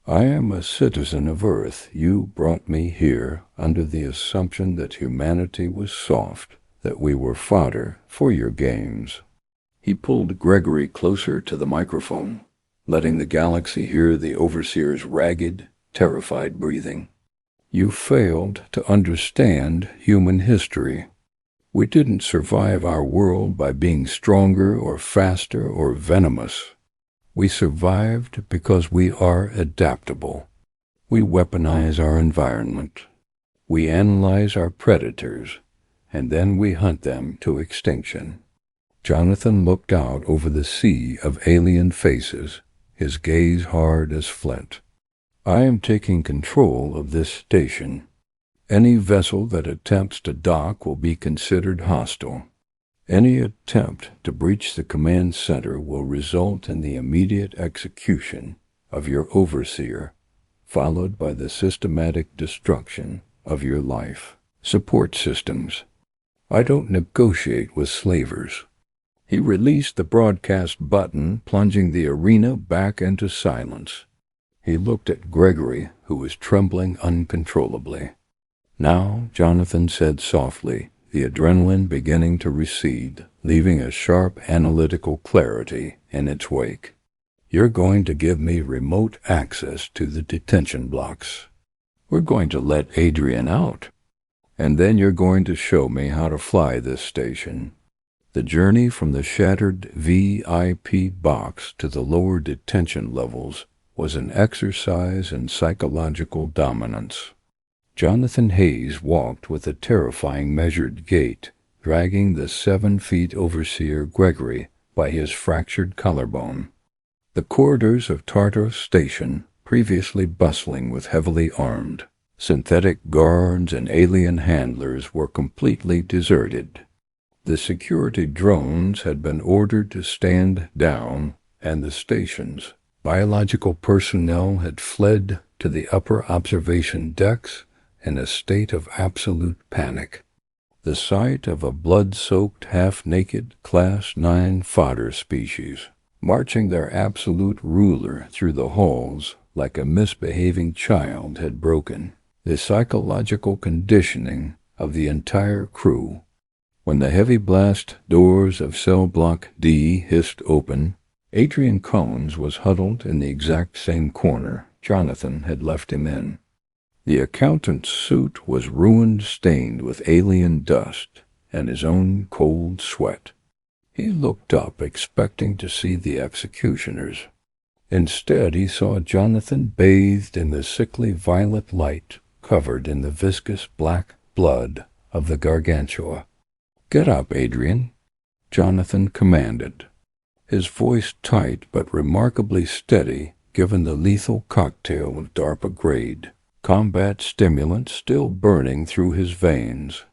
"I am a citizen of Earth. You brought me here under the assumption that humanity was soft, that we were fodder for your games." He pulled Gregory closer to the microphone, letting the galaxy hear the Overseer's ragged, terrified breathing. "You failed to understand human history. We didn't survive our world by being stronger or faster or venomous. We survived because we are adaptable. We weaponize our environment. We analyze our predators, and then we hunt them to extinction." Jonathan looked out over the sea of alien faces, his gaze hard as flint. "I am taking control of this station. Any vessel that attempts to dock will be considered hostile. Any attempt to breach the command center will result in the immediate execution of your overseer, followed by the systematic destruction of your life support systems. I don't negotiate with slavers." He released the broadcast button, plunging the arena back into silence. He looked at Gregory, who was trembling uncontrollably. "Now," Jonathan said softly, the adrenaline beginning to recede, leaving a sharp analytical clarity in its wake. "You're going to give me remote access to the detention blocks. We're going to let Adrian out. And then you're going to show me how to fly this station." The journey from the shattered VIP box to the lower detention levels was an exercise in psychological dominance. Jonathan Hayes walked with a terrifying measured gait, dragging the 7-feet overseer Gregory by his fractured collarbone. The corridors of Tartarus Station, previously bustling with heavily armed, synthetic guards and alien handlers, were completely deserted. The security drones had been ordered to stand down, and the station's biological personnel had fled to the upper observation decks in a state of absolute panic. The sight of a blood-soaked, half-naked Class 9 fodder species marching their absolute ruler through the halls like a misbehaving child had broken the psychological conditioning of the entire crew. When the heavy blast doors of cell block D hissed open, Adrian Cones was huddled in the exact same corner Jonathan had left him in. The accountant's suit was ruin-stained with alien dust and his own cold sweat. He looked up, expecting to see the executioners. Instead, he saw Jonathan bathed in the sickly violet light, covered in the viscous black blood of the gargantua. "Get up, Adrian," Jonathan commanded, his voice tight but remarkably steady given the lethal cocktail of DARPA grade combat stimulant still burning through his veins.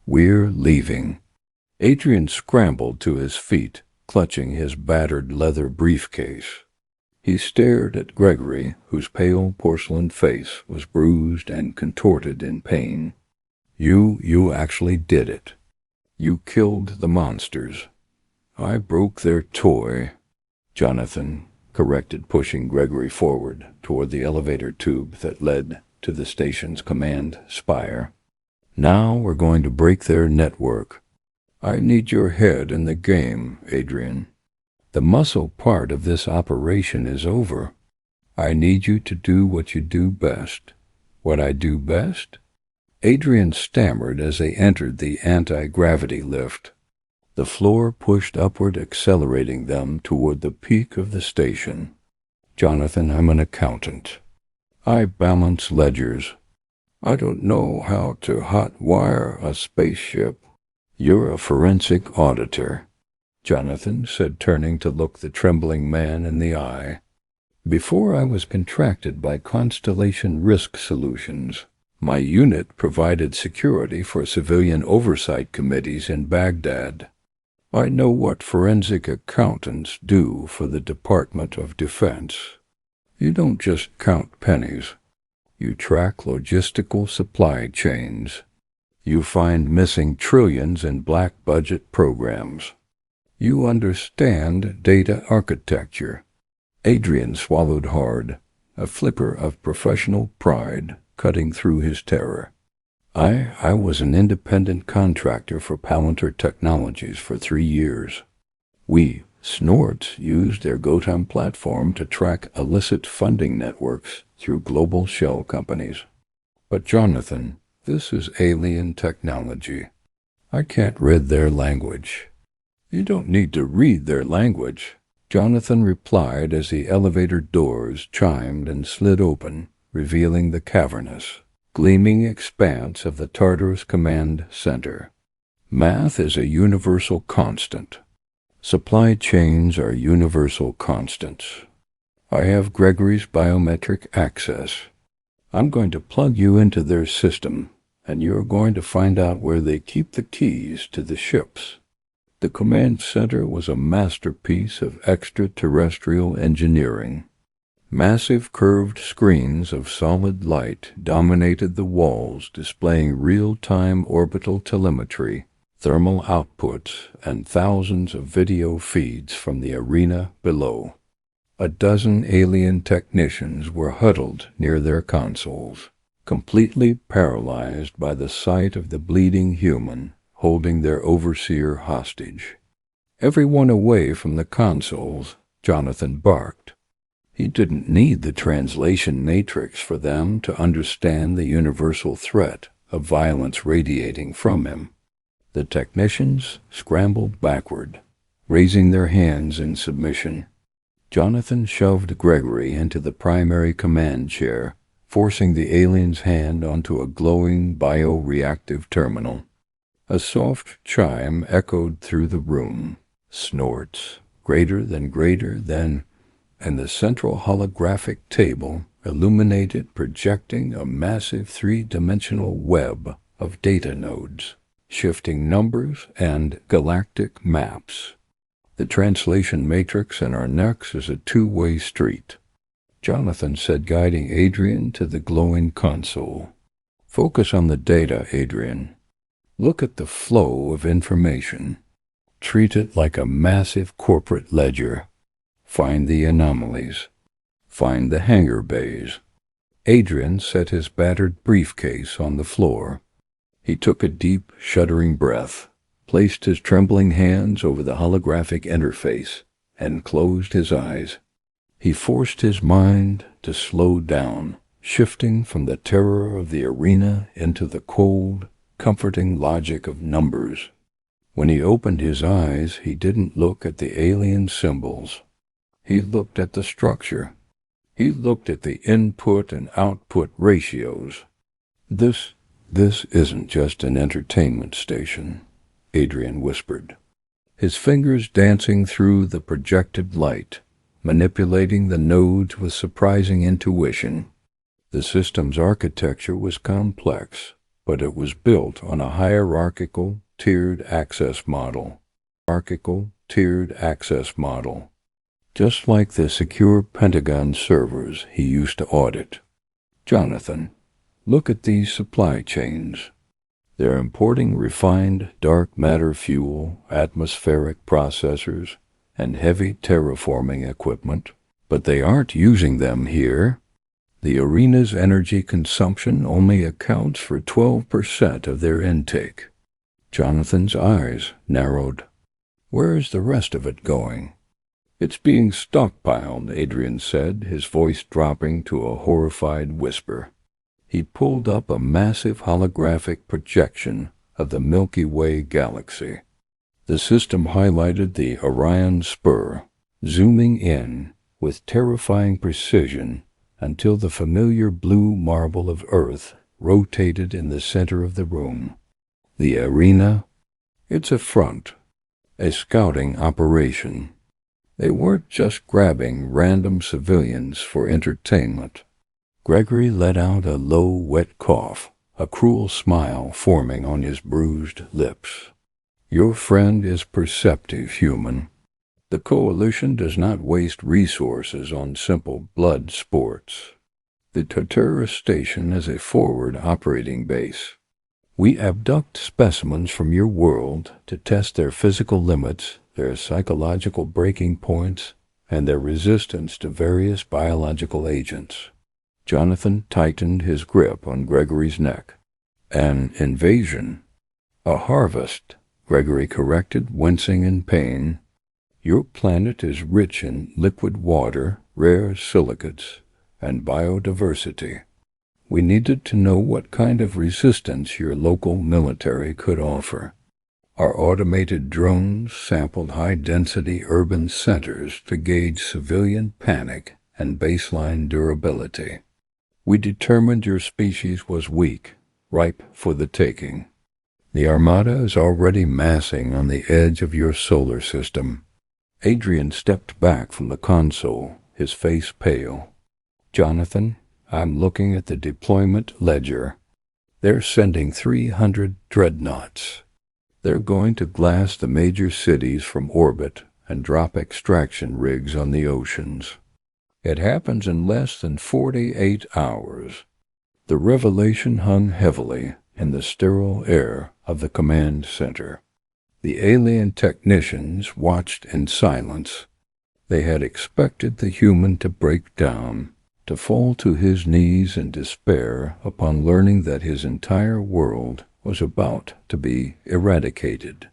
"We're leaving." Adrian scrambled to his feet, clutching his battered leather briefcase. He stared at Gregory, whose pale porcelain face was bruised and contorted in pain. You actually did it. You killed the monsters." "I broke their toy," Jonathan corrected, pushing Gregory forward toward the elevator tube that led to the station's command spire. "Now we're going to break their network. I need your head in the game, Adrian. The muscle part of this operation is over. I need you to do what you do best." "What I do best?" Adrian stammered as they entered the anti-gravity lift. The floor pushed upward, accelerating them toward the peak of the station. "Jonathan, I'm an accountant. I balance ledgers. I don't know how to hot-wire a spaceship." "You're a forensic auditor," Jonathan said, turning to look the trembling man in the eye. Before I was contracted by Constellation Risk Solutions, my unit provided security for civilian oversight committees in Baghdad. I know what forensic accountants do for the Department of Defense. You don't just count pennies. You track logistical supply chains. You find missing trillions in black budget programs. You understand data architecture. Adrian swallowed hard, a flicker of professional pride cutting through his terror. I was an independent contractor for Palantir Technologies for 3 years. We, Snorts, used their Gotham platform to track illicit funding networks through global shell companies. But Jonathan, this is alien technology. I can't read their language. You don't need to read their language, Jonathan replied as the elevator doors chimed and slid open, revealing the cavernous, gleaming expanse of the Tartarus Command Center. Math is a universal constant. Supply chains are universal constants. I have Gregory's biometric access. I'm going to plug you into their system, and you're going to find out where they keep the keys to the ships. The command center was a masterpiece of extraterrestrial engineering. Massive curved screens of solid light dominated the walls, displaying real-time orbital telemetry, thermal outputs, and thousands of video feeds from the arena below. A dozen alien technicians were huddled near their consoles, completely paralyzed by the sight of the bleeding human holding their overseer hostage. Everyone away from the consoles, Jonathan barked. He didn't need the translation matrix for them to understand the universal threat of violence radiating from him. The technicians scrambled backward, raising their hands in submission. Jonathan shoved Gregory into the primary command chair, forcing the alien's hand onto a glowing bioreactive terminal. A soft chime echoed through the room. Snorts, greater than, and the central holographic table illuminated, projecting a massive three-dimensional web of data nodes, shifting numbers and galactic maps. The translation matrix in our necks is a two-way street, Jonathan said, guiding Adrian to the glowing console. Focus on the data, Adrian. Look at the flow of information. Treat it like a massive corporate ledger. Find the anomalies. Find the hangar bays. Adrian set his battered briefcase on the floor. He took a deep, shuddering breath, placed his trembling hands over the holographic interface, and closed his eyes. He forced his mind to slow down, shifting from the terror of the arena into the cold, comforting logic of numbers. When he opened his eyes, he didn't look at the alien symbols. He looked at the structure. He looked at the input and output ratios. This isn't just an entertainment station, Adrian whispered, his fingers dancing through the projected light, manipulating the nodes with surprising intuition. The system's architecture was complex, but it was built on a hierarchical, tiered access model. Just like the secure Pentagon servers he used to audit. Jonathan, look at these supply chains. They're importing refined dark matter fuel, atmospheric processors, and heavy terraforming equipment, but they aren't using them here. The arena's energy consumption only accounts for 12% of their intake. Jonathan's eyes narrowed. Where is the rest of it going? It's being stockpiled, Adrian said, his voice dropping to a horrified whisper. He pulled up a massive holographic projection of the Milky Way galaxy. The system highlighted the Orion Spur, zooming in with terrifying precision until the familiar blue marble of Earth rotated in the center of the room. The arena? It's a front, a scouting operation. They weren't just grabbing random civilians for entertainment. Gregory let out a low, wet cough, a cruel smile forming on his bruised lips. Your friend is perceptive, human. The Coalition does not waste resources on simple blood sports. The Tartarus Station is a forward operating base. We abduct specimens from your world to test their physical limits, their psychological breaking points, and their resistance to various biological agents. Jonathan tightened his grip on Gregory's neck. An invasion. A harvest, Gregory corrected, wincing in pain. Your planet is rich in liquid water, rare silicates, and biodiversity. We needed to know what kind of resistance your local military could offer. Our automated drones sampled high-density urban centers to gauge civilian panic and baseline durability. We determined your species was weak, ripe for the taking. The Armada is already massing on the edge of your solar system. Adrian stepped back from the console, his face pale. Jonathan, I'm looking at the deployment ledger. They're sending 300 dreadnoughts. They're going to glass the major cities from orbit and drop extraction rigs on the oceans. It happens in less than 48 hours. The revelation hung heavily in the sterile air of the command center. The alien technicians watched in silence. They had expected the human to break down, to fall to his knees in despair upon learning that his entire world was about to be eradicated.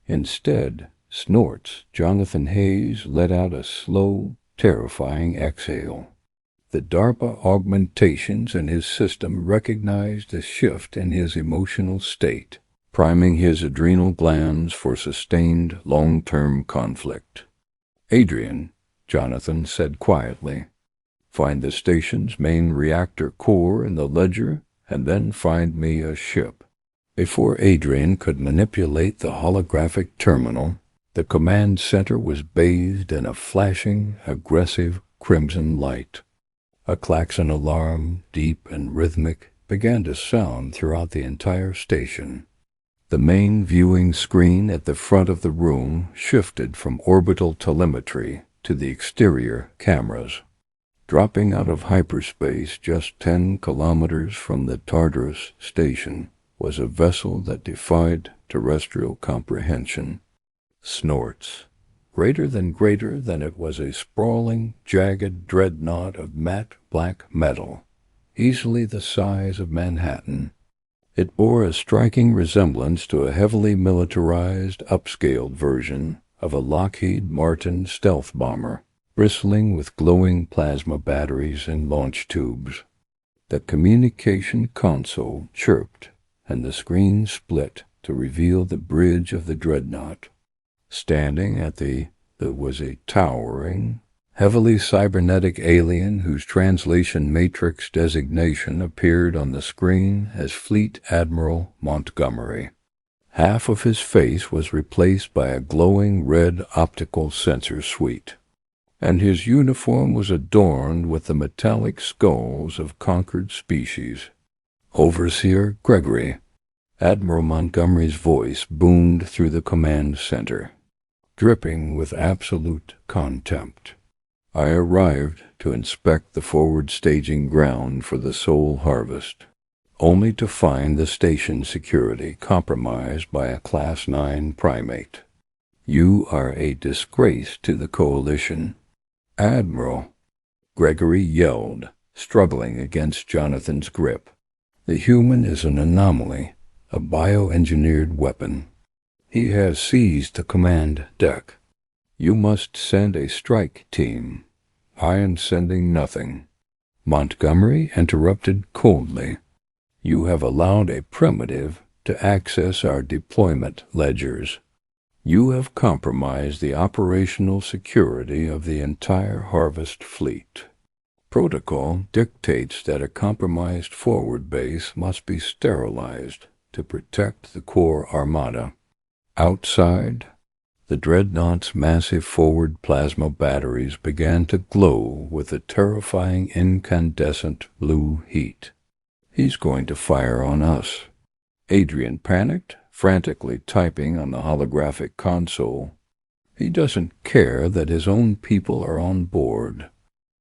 Instead, snorts, Jonathan Hayes let out a slow, terrifying exhale. The DARPA augmentations in his system recognized a shift in his emotional state, priming his adrenal glands for sustained long-term conflict. Adrian, Jonathan said quietly, find the station's main reactor core in the ledger, and then find me a ship. Before Adrian could manipulate the holographic terminal, the command center was bathed in a flashing, aggressive crimson light. A klaxon alarm, deep and rhythmic, began to sound throughout the entire station. The main viewing screen at the front of the room shifted from orbital telemetry to the exterior cameras. Dropping out of hyperspace just 10 kilometers from the Tartarus station was a vessel that defied terrestrial comprehension. Snorts. Greater than it was a sprawling, jagged dreadnought of matte black metal, easily the size of Manhattan. It bore a striking resemblance to a heavily militarized, upscaled version of a Lockheed Martin stealth bomber, bristling with glowing plasma batteries and launch tubes. The communication console chirped, and the screen split to reveal the bridge of the dreadnought. Standing at there was a towering, heavily cybernetic alien whose translation matrix designation appeared on the screen as Fleet Admiral Montgomery. Half of his face was replaced by a glowing red optical sensor suite, and his uniform was adorned with the metallic skulls of conquered species. Overseer Gregory. Admiral Montgomery's voice boomed through the command center, dripping with absolute contempt. I arrived to inspect the forward staging ground for the Soul Harvest, only to find the station security compromised by a Class 9 primate. You are a disgrace to the Coalition. Admiral, Gregory yelled, struggling against Jonathan's grip. The human is an anomaly, a bioengineered weapon. He has seized the command deck. You must send a strike team. I am sending nothing. Montgomery interrupted coldly. You have allowed a primitive to access our deployment ledgers. You have compromised the operational security of the entire Harvest fleet. Protocol dictates that a compromised forward base must be sterilized to protect the core armada. Outside, The dreadnought's massive forward plasma batteries began to glow with a terrifying incandescent blue heat. "He's going to fire on us." Adrian panicked, frantically typing on the holographic console. "He doesn't care that his own people are on board.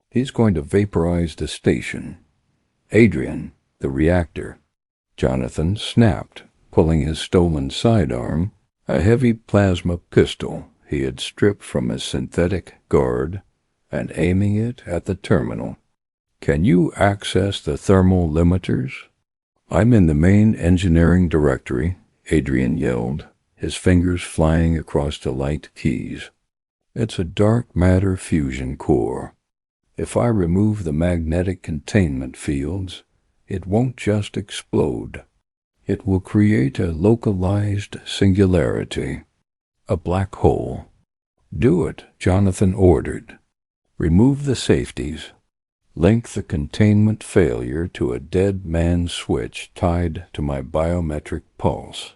He's going to vaporize the station." "Adrian, the reactor." Jonathan snapped, pulling his stolen sidearm, a heavy plasma pistol he had stripped from his synthetic guard, and aiming it at the terminal. "Can you access the thermal limiters?" "I'm in the main engineering directory," Adrian yelled, his fingers flying across the light keys. "It's a dark matter fusion core. If I remove the magnetic containment fields, it won't just explode. It will create a localized singularity, a black hole." "Do it," Jonathan ordered. "Remove the safeties. Link the containment failure to a dead man's switch tied to my biometric pulse."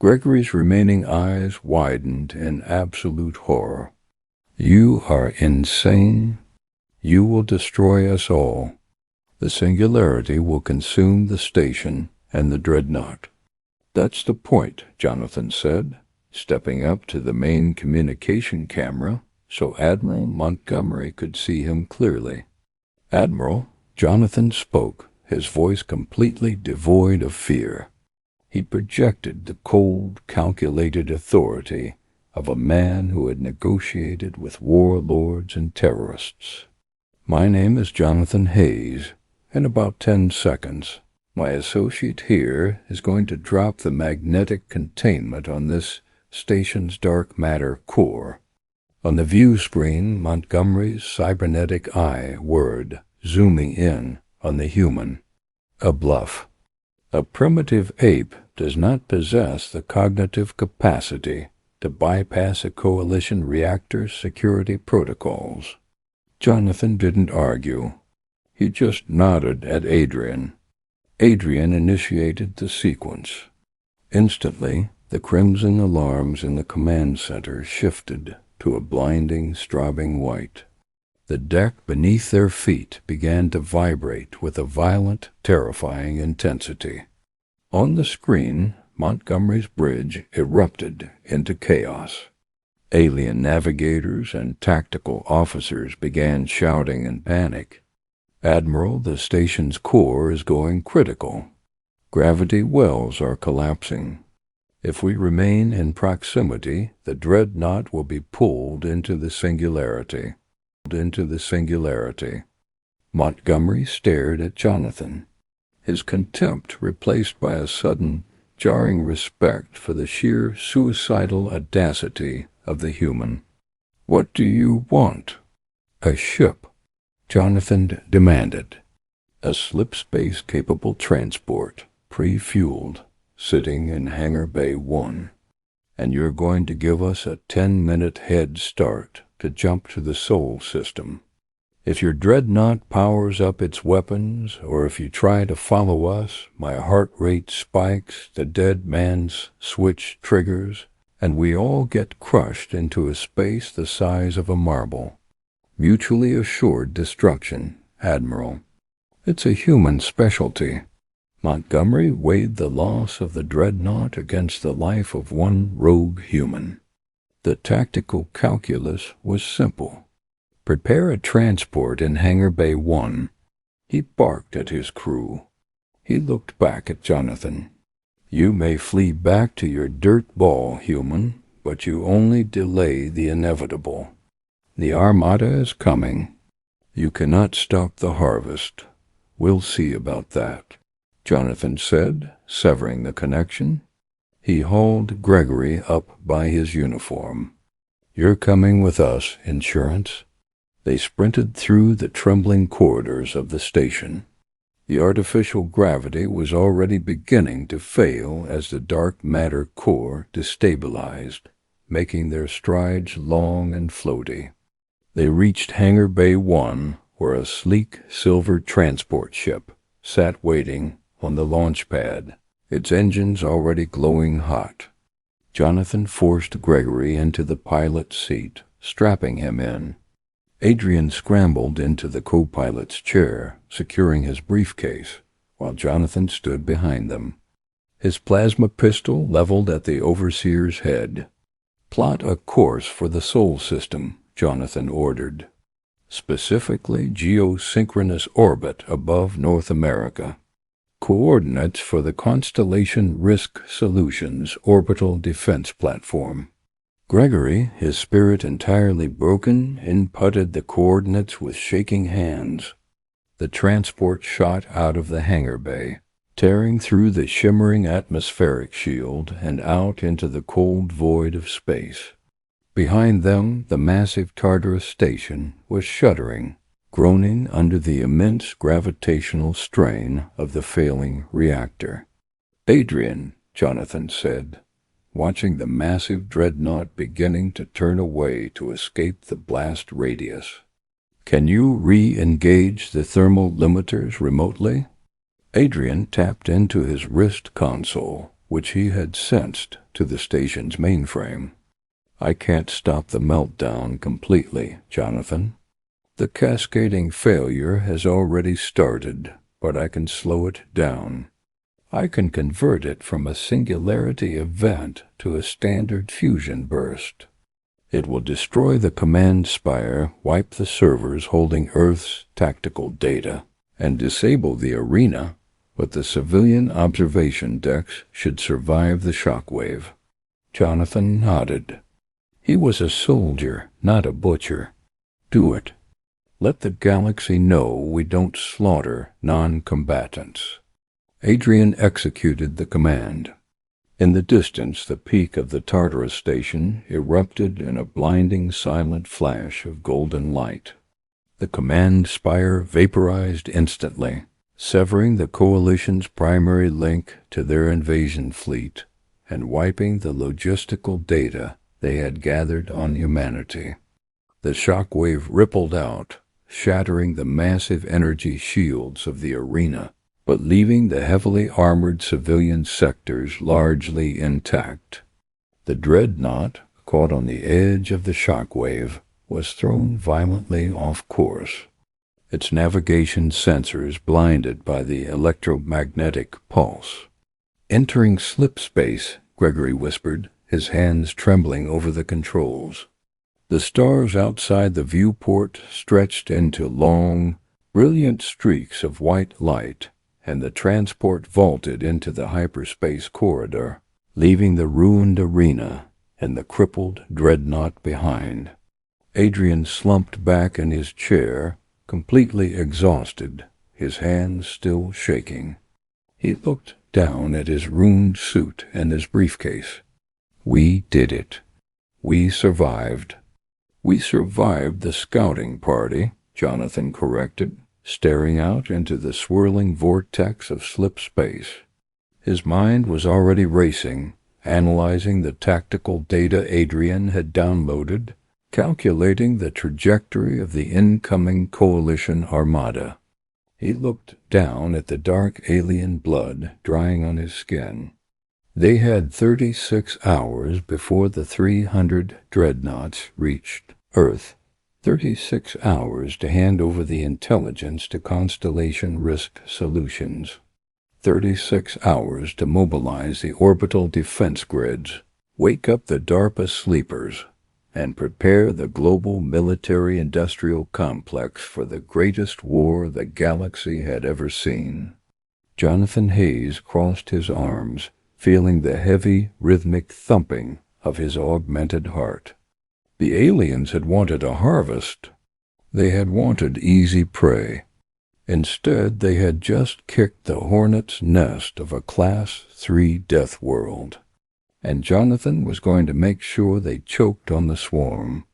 Gregory's remaining eyes widened in absolute horror. "You are insane. You will destroy us all. The singularity will consume the station and the dreadnought." "That's the point," Jonathan said, stepping up to the main communication camera so Admiral Montgomery could see him clearly. "Admiral," Jonathan spoke, his voice completely devoid of fear. He projected the cold, calculated authority of a man who had negotiated with warlords and terrorists. "My name is Jonathan Hayes. In about 10 seconds, my associate here is going to drop the magnetic containment on this station's dark matter core." On the view screen, Montgomery's cybernetic eye whirred, zooming in on the human. "A bluff. A primitive ape does not possess the cognitive capacity to bypass a coalition reactor's security protocols." Jonathan didn't argue. He just nodded at Adrian. Adrian initiated the sequence. Instantly, the crimson alarms in the command center shifted to a blinding, strobing white. The deck beneath their feet began to vibrate with a violent, terrifying intensity. On the screen, Montgomery's bridge erupted into chaos. Alien navigators and tactical officers began shouting in panic. "Admiral, the station's core is going critical. Gravity wells are collapsing. If we remain in proximity, the dreadnought will be pulled into the singularity." Montgomery stared at Jonathan, his contempt replaced by a sudden, jarring respect for the sheer suicidal audacity of the human. "What do you want?" "A ship," Jonathan demanded. "A slip-space-capable transport, pre-fueled, sitting in Hangar Bay 1. And you're going to give us a 10-minute head start to jump to the Sol system. If your dreadnought powers up its weapons, or if you try to follow us, my heart rate spikes, the dead man's switch triggers, and we all get crushed into a space the size of a marble. Mutually assured destruction, Admiral. It's a human specialty." Montgomery weighed the loss of the dreadnought against the life of one rogue human. The tactical calculus was simple. Prepare a transport in Hangar Bay 1. He barked at his crew. He looked back at Jonathan. "You may flee back to your dirt ball, human, but you only delay the inevitable. The Armada is coming. You cannot stop the harvest. We'll see about that," Jonathan said, severing the connection. He hauled Gregory up by his uniform. "You're coming with us, Insurance." They sprinted through the trembling corridors of the station. The artificial gravity was already beginning to fail as the dark matter core destabilized, making their strides long and floaty. They reached Hangar Bay 1, where a sleek silver transport ship sat waiting on the launch pad, its engines already glowing hot. Jonathan forced Gregory into the pilot's seat, strapping him in. Adrian scrambled into the co-pilot's chair, securing his briefcase, while Jonathan stood behind them, his plasma pistol leveled at the overseer's head. "Plot a course for the Sol system," Jonathan ordered. "Specifically geosynchronous orbit above North America. Coordinates for the Constellation Risk Solutions orbital defense platform." Gregory, his spirit entirely broken, inputted the coordinates with shaking hands. The transport shot out of the hangar bay, tearing through the shimmering atmospheric shield and out into the cold void of space. Behind them, the massive Tartarus station was shuddering, groaning under the immense gravitational strain of the failing reactor. "Adrian," Jonathan said, watching the massive dreadnought beginning to turn away to escape the blast radius, "can you re-engage the thermal limiters remotely?" Adrian tapped into his wrist console, which he had sensed to the station's mainframe. "I can't stop the meltdown completely, Jonathan. The cascading failure has already started, but I can slow it down. I can convert it from a singularity event to a standard fusion burst. It will destroy the command spire, wipe the servers holding Earth's tactical data, and disable the arena, but the civilian observation decks should survive the shockwave." Jonathan nodded. He was a soldier, not a butcher. "Do it. Let the galaxy know we don't slaughter non-combatants." Adrian executed the command. In the distance, the peak of the Tartarus station erupted in a blinding silent flash of golden light. The command spire vaporized instantly, severing the coalition's primary link to their invasion fleet and wiping the logistical data they had gathered on humanity. The shockwave rippled out, shattering the massive energy shields of the arena, but leaving the heavily armored civilian sectors largely intact. The dreadnought, caught on the edge of the shockwave, was thrown violently off course, its navigation sensors blinded by the electromagnetic pulse. "Entering slip space," Gregory whispered, his hands trembling over the controls. The stars outside the viewport stretched into long, brilliant streaks of white light, and the transport vaulted into the hyperspace corridor, leaving the ruined arena and the crippled dreadnought behind. Adrian slumped back in his chair, completely exhausted, his hands still shaking. He looked down at his ruined suit and his briefcase. "We did it. We survived." "We survived the scouting party," Jonathan corrected, staring out into the swirling vortex of slip space. His mind was already racing, analyzing the tactical data Adrian had downloaded, calculating the trajectory of the incoming coalition armada. He looked down at the dark alien blood drying on his skin. They had 36 hours before the 300 dreadnoughts reached Earth. 36 hours to hand over the intelligence to Constellation Risk Solutions. 36 hours to mobilize the orbital defense grids, wake up the DARPA sleepers, and prepare the global military-industrial complex for the greatest war the galaxy had ever seen. Jonathan Hayes crossed his arms, feeling the heavy, rhythmic thumping of his augmented heart. The aliens had wanted a harvest. They had wanted easy prey. Instead, they had just kicked the hornet's nest of a Class 3 death world. And Jonathan was going to make sure they choked on the swarm.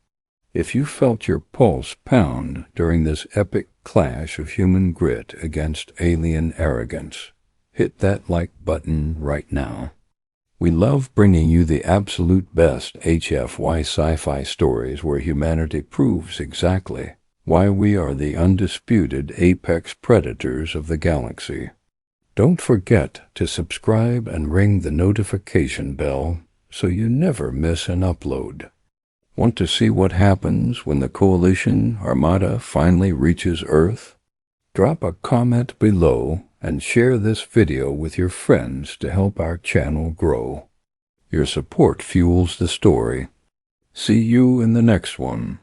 If you felt your pulse pound during this epic clash of human grit against alien arrogance, hit that like button right now. We love bringing you the absolute best HFY Sci-Fi stories where humanity proves exactly why we are the undisputed apex predators of the galaxy. Don't forget to subscribe and ring the notification bell so you never miss an upload. Want to see what happens when the Coalition Armada finally reaches Earth? Drop a comment below and share this video with your friends to help our channel grow. Your support fuels the story. See you in the next one.